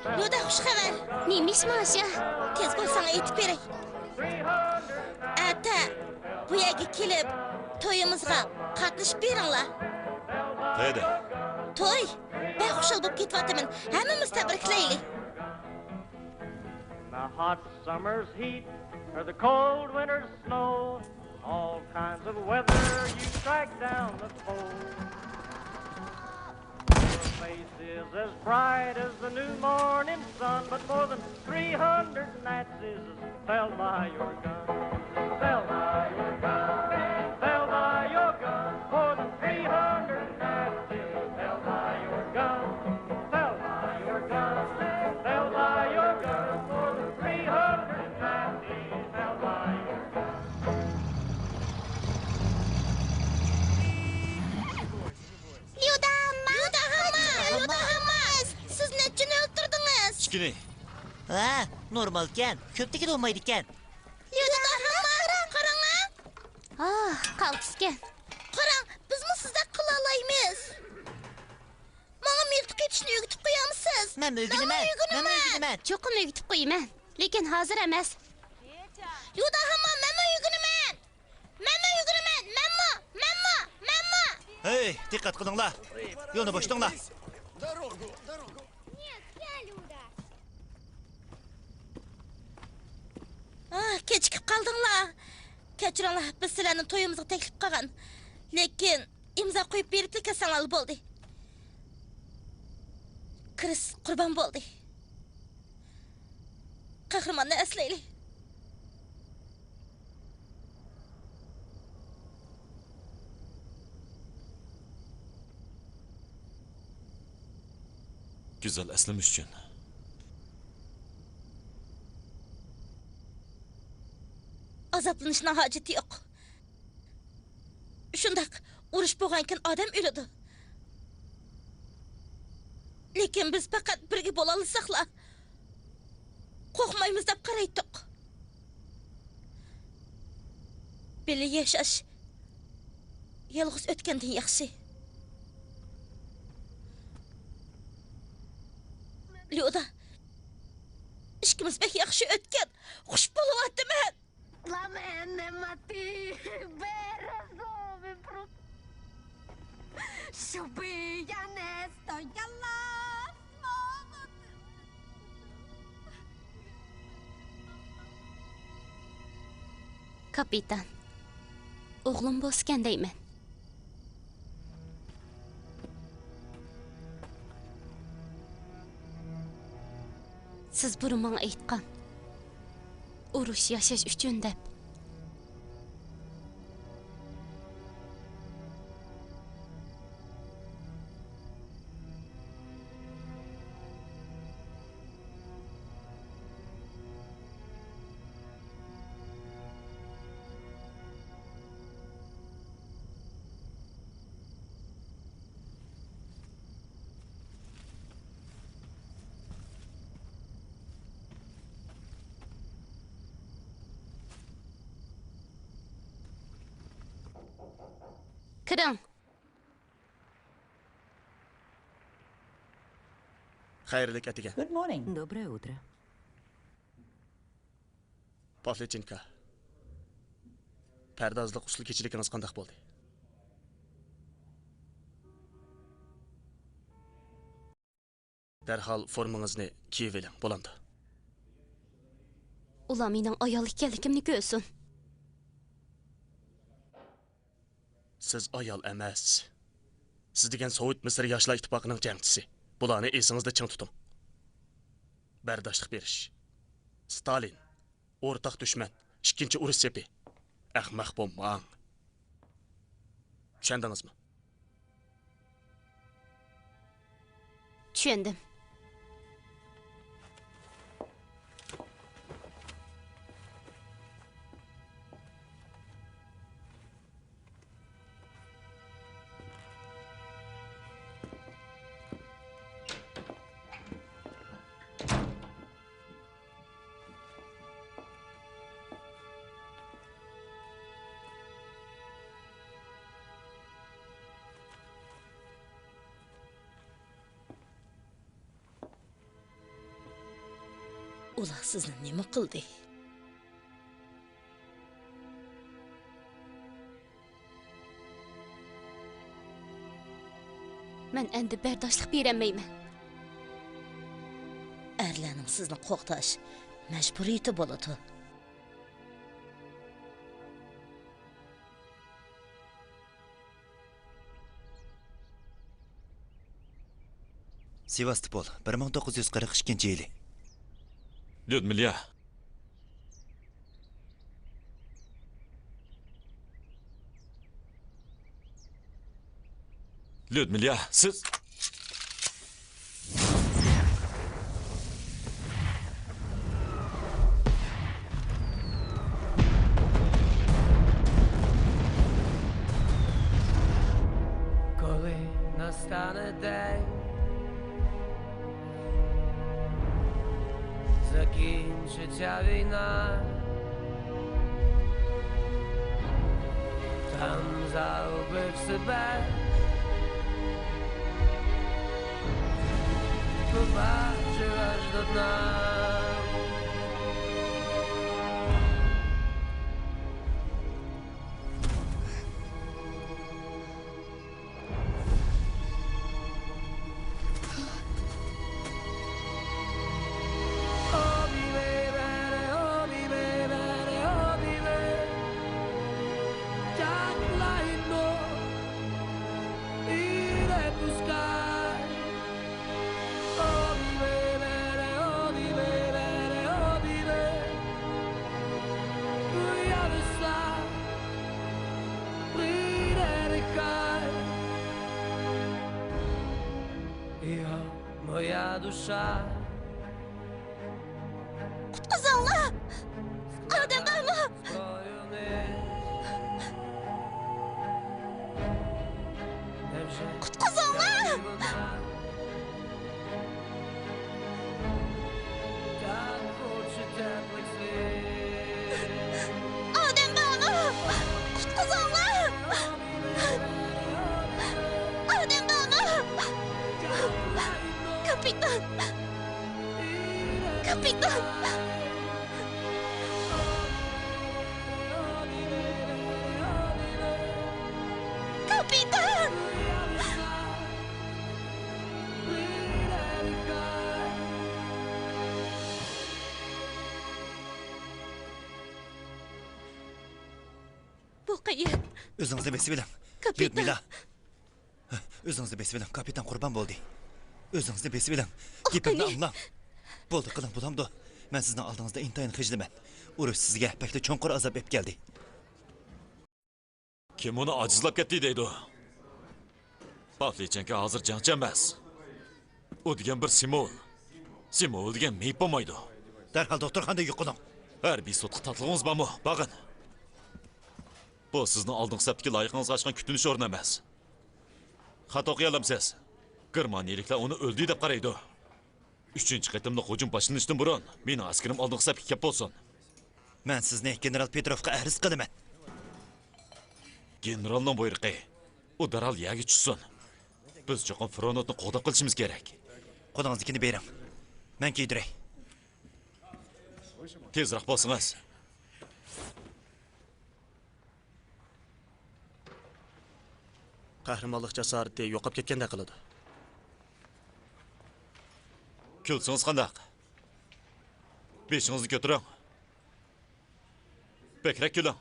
gun. Lyuda, xush xabar. Neymiş Maşa? Tez bo'lsang aytib beray. Ata, bu yerga kelib, to'yimizga qatnashib beringlar. Qayda? To'y, baxushal bo'lib ketyapman. Hammamiz tabriklaylik. The hot summer's heat or the cold winter's snow, all kinds of weather you strike down the foe. Your face is as bright as the new morning sun, but more than 300 Nazis fell by your gun. Fell by your gun. Fell by your gun. More than 300 Nazis fell by your gun. Fell by your gun. Fell by your gun. More than 300 Nazis fell by your gun. Lyuda, hamma. Siz nechun o'ltirdingiz? Kichkina. Ha, normalkan. Ko'pdagi olmaydi ekan. Lyuda, hamma, qarang. Qaltiskan. Qarang, bizmi sizda qila olamiz. Menga miltiq ketishni o'rgatib qo'yamisiz? Men o'rganaman. Cho'qim o'rgatib qo'yaman, lekin hozir emas. Lyuda, hamma, men o'rganaman. Hey, diqqat qilinglar. Yo'lni bo'shtinglar. Kechikib qoldinglar. Kechiringlar, biz sizlarni to'yimizga taklif qilgan. Lekin imzo qo'yib berib kelsanlar bo'ldi. Kris qurbon bo'ldi. qahramanni aslayli. Güzel eslamış üçün. Azaplanishning hojati yo'q. Shundaq urush bo'lgankin odam o'ladi. Lekin biz faqat birga bo'la olsaqla, qo'rqmaymiz deb qaraydik. Birga yashash yolg'iz o'tgandan yaxshi. Lyoda, ishimiz bek yaxshi o'tgan. Xush bo'lyapman. La menne mati, berazove pro. Shubi ya nesto yalla. Kapitan, o'g'lim bosgandayman. Siz burun menga aytgan. Urush yashash uchun deb. Kiring. Xayrlik atiga. Good morning. Доброе утро. Pavlichenko. Pardozlik usul kechiligingiz qanday bo'ldi? Darhol formangizni kiyib oling, bo'landi. Ular mening ayol ekanligimni ko'rsin. Siz ayol emas. Siz degan Sovet Misr Yoshlar ittifoqining jangchisi. Bularni esingizda ching tuting. Bardoshlik berish. Stalin, o'rtaq dushman, ikkinchi urush sepi. Ahmaq bo'lmang. Tushundingizmi? Tushundim. Ular sizni nima qildi? Men endi bardoshlik berolmayman. Erlarning sizni qo'rqitash majburiyati bo'ladi. Sevastopol 1942-yili. Lyudmila. Lyudmila, siz... Коли настане день, закінчиться війна, там загубив себе, побачив аж до дна. душа. Qutqizinglar! Odam bormi? Qutqizinglar! Так хочет теплых слез. Odam bormi? Qutqizinglar! Odam bormi? Kapitan! Kapitan! Kapitan! Bu qiyin. O'zingizni besib eling. Kapitan. Lyudmila. O'zingizni besib eling. Kapitan qurbon bo'ldi. O'zingizni besib eling. Oh, Gapimni qani. anglang. Bo'ldi, qiling bulamdi. Men sizning oldingizda intayin xijliman. Urush sizga pakda cho'nqur azob ep keldi. Kim uni ojizlab ketdi deydi? Pavlichenko hozir jangchi emas. U degan bir Simon. Simon degan meyib bo'lmaydi. Darhol doktorxonada yo'qiling. Harbiy sudga tatlig'ingiz bormi? Bag'in. Bu sizning oldingi safdagi loyihangizni ochgan kutinish o'rni emas. Xato o'qiyalamsiz. Germaniyaliklar uni o'ldi deb qaraydi. 3-qitimli hujum boshlanishdan burun mening askarim oldingi safga kelib bo'lsin. Men sizni general Petrovga arz qilaman. Generalning buyrug'i. U darhol yaga tushsin. Biz cho'qon frontni qo'g'dab qilishimiz kerak. Qo'lingiznikini bering. Men kiydiray. Tezroq bo'lsangiz. Qahramonlik jasorati yo'qolib ketganda qiladi. Kulsangiz qandaq? Beshingizni ko'taring. Bekrak kuling.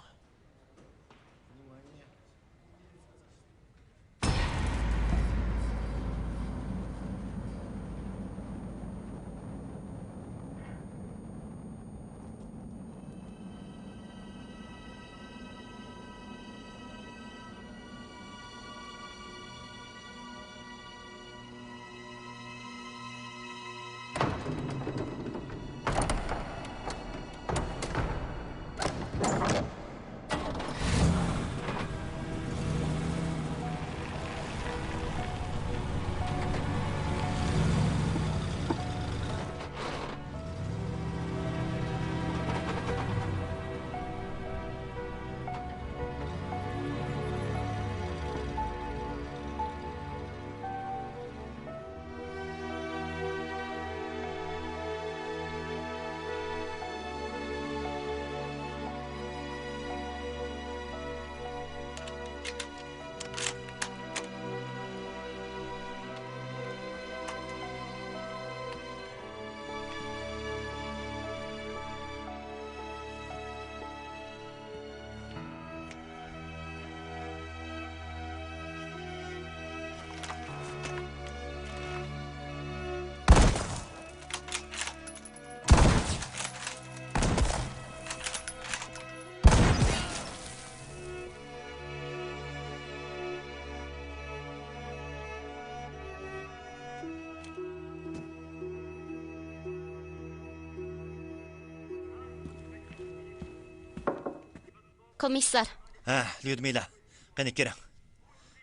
Komissar. Ha, Lyudmila. Qani kiring.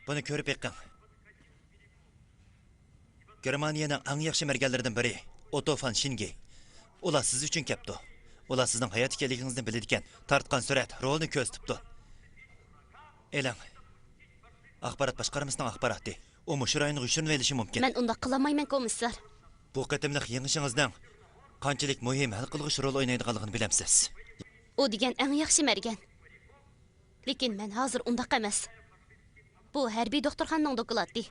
Buni ko'rib yiqqin. Germaniyaning eng yaxshi merganlaridan biri Otto von Schinge. Ular siz uchun kelibdi. Ular sizning hayot hikoyangizni biladigan, tartgan surat rolni ko'rsatibdi. Elang. Axborot boshqarmasining axboroti. U mushurayni g'ushurni velishi mumkin. Men unda qilmayman, komissar. Bu qatimliq yengishingizdan qanchalik muhim hal qilg'ish rol o'ynaydiganligini bilamsiz. U degan eng yaxshi mergan. Lekin men hozir undaq emas. Bu harbiy doktorxonaning doklati.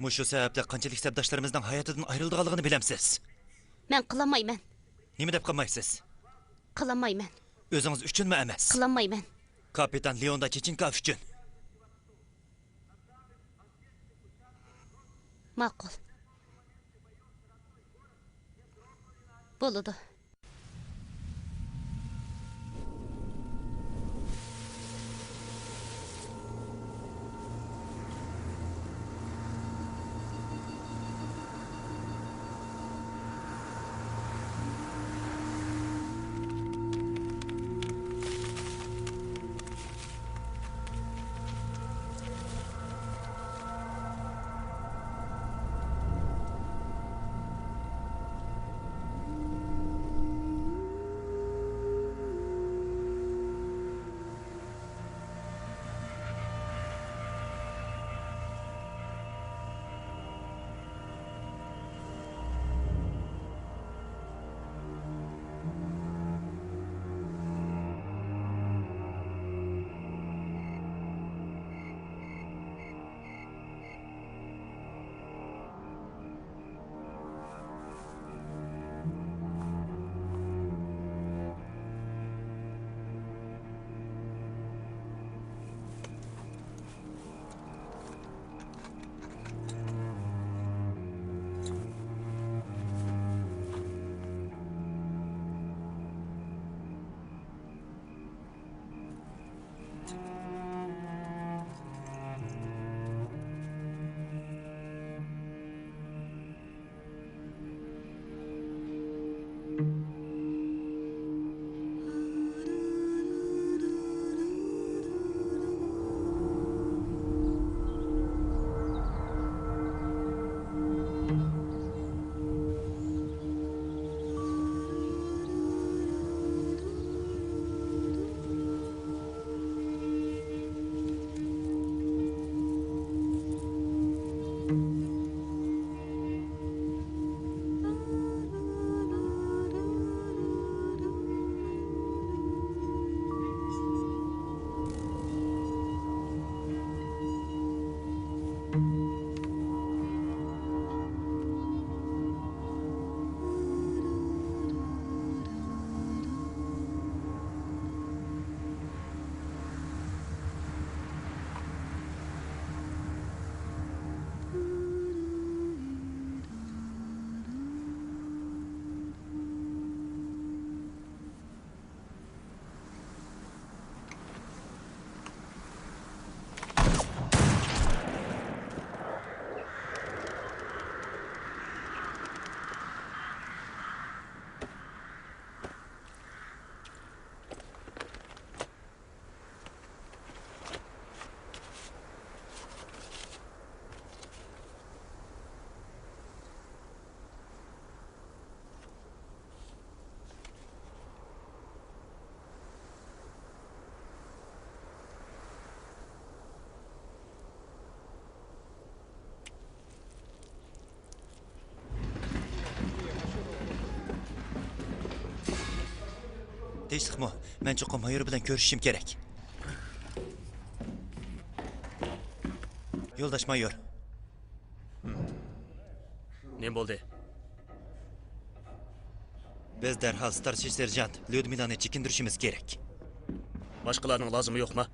Mushu sababli qanchalik sabdoshlarimizning hayotidan ayrilganligini bilamsiz. Men qilmayman. Nima deb qilmaysiz? Qilmayman. O'zingiz uchunmi emas? Qilmayman. Kapitan Leonda Chechenkov uchun. Ma'qul. Bo'ladi. Tinchlikmi? Men cho'qim mayor bilan ko'rishishim kerak. Yo'ldosh mayor. Ne bo'ldi? Biz darhol starshий serjant Lyudmilani chekintirishimiz kerak. Boshqalarning lozimi yo'qmi?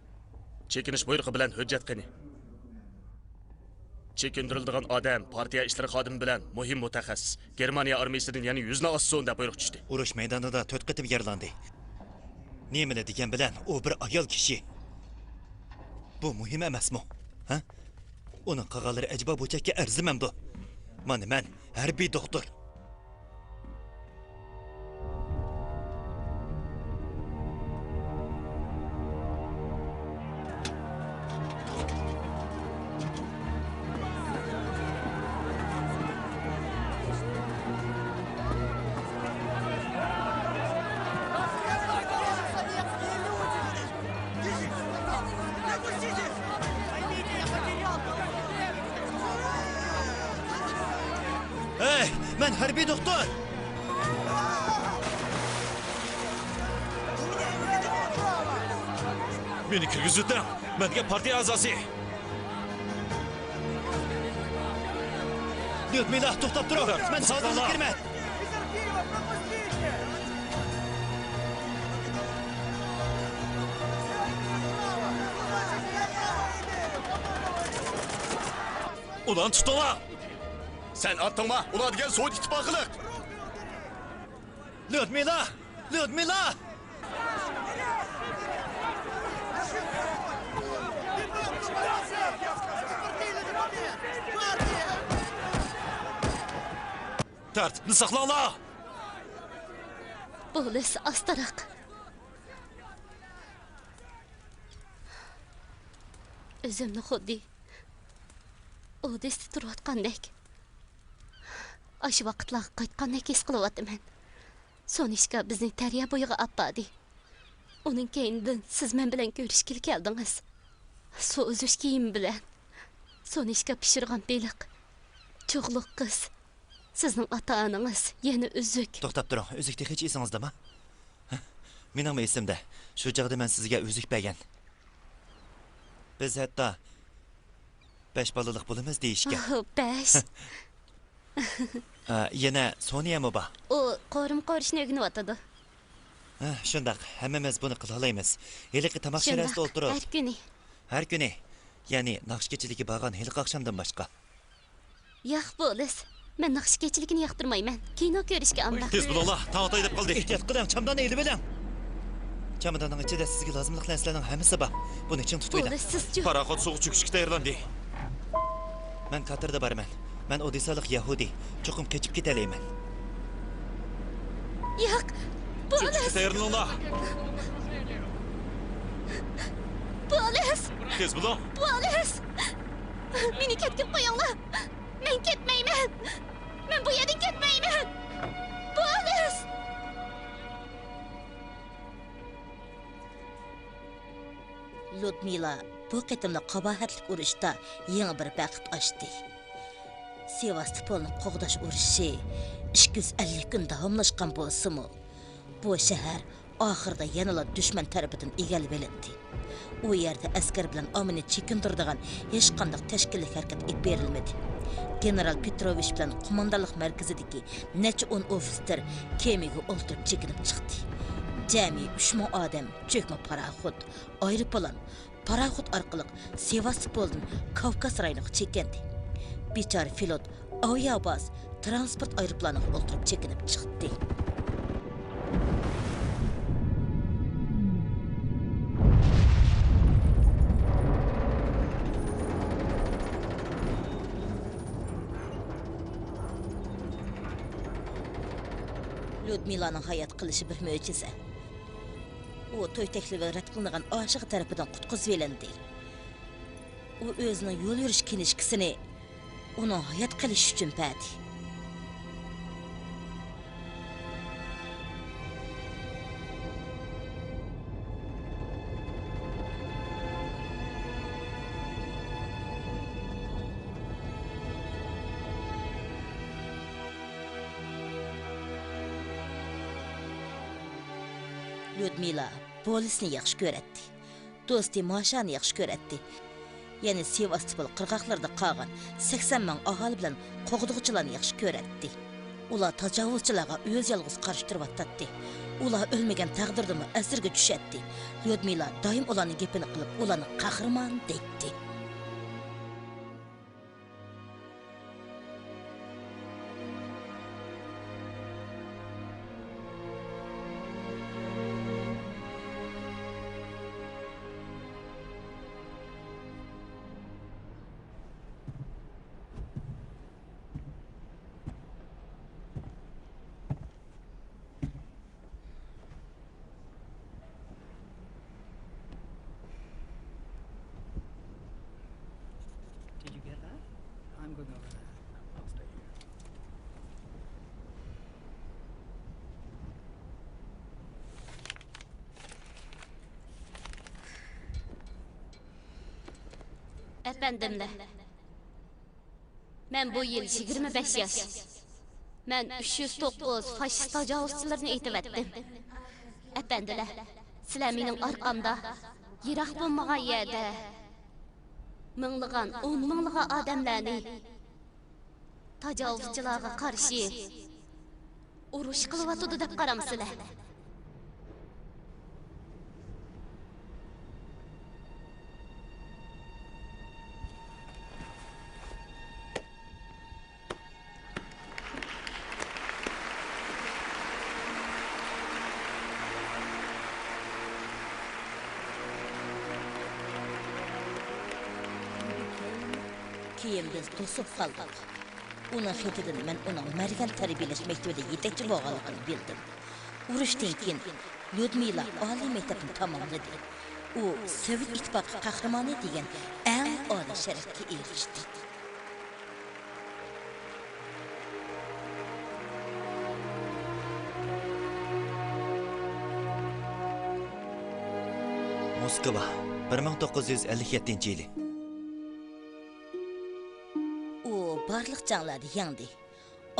Chekinish buyrug'i bilan hujjat qani. Chekindirildigan odam partiya ishlari xodimi bilan muhim mutaxassis. Germaniya armiyasidan yana 100 osson deb buyruq tushdi. Urush maydonida 4 qatim yaralandi. Nemini degan bilan u bir ayol kishi. Bu muhim emasmi? Ha? Uning qilganlari ajaba bu chekka arzimandu. Mana men harbiy doktor. Hey, men harbiy doktor. Meni kirgizdim. Menga partiya a'zosi. Lyudmila, to'xtab tur. Men hozir kirma. Ulan tutinglar. Sen attыңma, ular degan Sovet ittifoqilik. Lyudmila! Lyudmila! Tartibni saqlanglar. Bo'lis astaroq. O'zimni xuddi odesda turayotgandek. Aşı vaqtlar qaytqandek his qilyapman. Sonishka bizni Tariya bo'yiga apadi. Uning keynidan siz men bilan ko'rishga keldingiz. Suv uzish kiyim bilan. Sonishka pishirgan beliq. Cho'g'liq qiz. Sizning ota-onangiz yana uzuk. To'xtab turing. Uzukni hech esingizdami? Mening esimda. Shu chaqda men sizga uzuk bergan. Biz hatto 5 balaliq bo'lamiz deyishga. 5. Yana Soniyami bor? O qorim qorishni o'rganyotdi. Shundaq, hammamiz buni qila olamiz. Heliqi tamoq shirasida o'tirib. Har kuni. Har kuni. Ya'ni naqshkechilikka borgan heliqi oqshomdan boshqa. Yo'q bo'lis. Men naqshkechilikni yoqtirmayman. Kino ko'rishga amba. Tez bo'linglar, taqotay deb qildik. Ehtiyot qiling, chamdan elib eling. Chamadonning ichida sizga lozimli narsalarning hammasi bor. Buni chin tutmaydi. Bo'lis, siz-chi? Paraxod suv cho'kishga tayyorlandi. Men Qatarda borman. Men Odessalik Yahudi. Cho'qim kechib ketalayman. Yo'q. Bo'lis. Tayyorlaninglar. Bo'lis. Tez bo'ling. Bo'lis. Meni ketib qo'yinglar. Men ketmayman. Men bu yerdan ketmayman. Bo'lis. Lyudmila bu qitimli qabohatlik urushda yangi bir vaqt ochdi. Sevastopolni qo'g'dash urushi 250 kun davomlashgan bo'lsa-mu, bu shahar oxirida yanala dushman tarafidan egallab olindi. U yerda askar bilan omini chekintiradigan hech qanday tashkiliy harakat olib berilmadi. General Petrovich bilan qo'mondonlik markazidagi necha 10 ofitser kemaga o'ltirib chekinib chiqdi. Jami 3000 odam cho'kma paraxod, aeroplan, paraxod orqali Sevastopoldan Kavkaz rayoniga chekindi. Bichar pilot aviabaz transport aeroplaniga o'ltirib chekinib chiqdi. Lyudmilaning hayot qilishi bir mo'jiza. U to'y taklifi rad qilingan oshiq tarafidan qutqizib olindi. U o'zining yo'l yurish kinishkisini uning hayot qilish uchun berdi. Lyudmila polisni yaxshi ko'ratdi. Do'sti Mashani yaxshi ko'ratdi. Yana Sevastopol qirg'oqlarida qolgan 80 ming aholi bilan qo'g'dug'chilarni yaxshi ko'ratdi. Ular tajovuzchilarga o'z yolg'iz qarshi turibdi. Ular o'lmagan taqdirdami asirga tushadi. Lyudmila doim ularning gapini qilib, ularni qahramon deydi. Did you get that? I'm going over there. I'll stay here. Efendimler. Ben bu yıl 25 yaş. Ben 309 faşist tacavuzçılarını eğitim ettim. Efendiler, sizler benim arkamda, yirak bulmagan yerde, mınlıgan, 10 mınlığa adamlarını tacavuzçılarga karşı uruş kılıvatıdı dep qaramsızlar. Keyin biz to'sib qoldik. Uning xetidan men uning Margan tarbiyalash maktabida yetakchi bo'lganligini bildim. Urushdan keyin Lyudmila oliy maktabni tamomladi. U Sovet ittifoqi qahramoni degan eng oliy sharafga erishdi. Moskva 1957-yili. Barliq janglarda yengdi.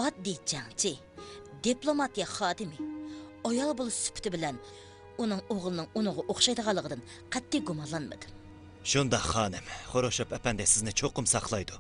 Oddiy jangchi, diplomatiya xodimi, ayol bo'lish sifati bilan uning o'g'lining unuga o'xshaydiganligidan qat'iy gumonlanmadim. Shunda xonim, Xoroshev apandi sizni cho'qim saqlaydi.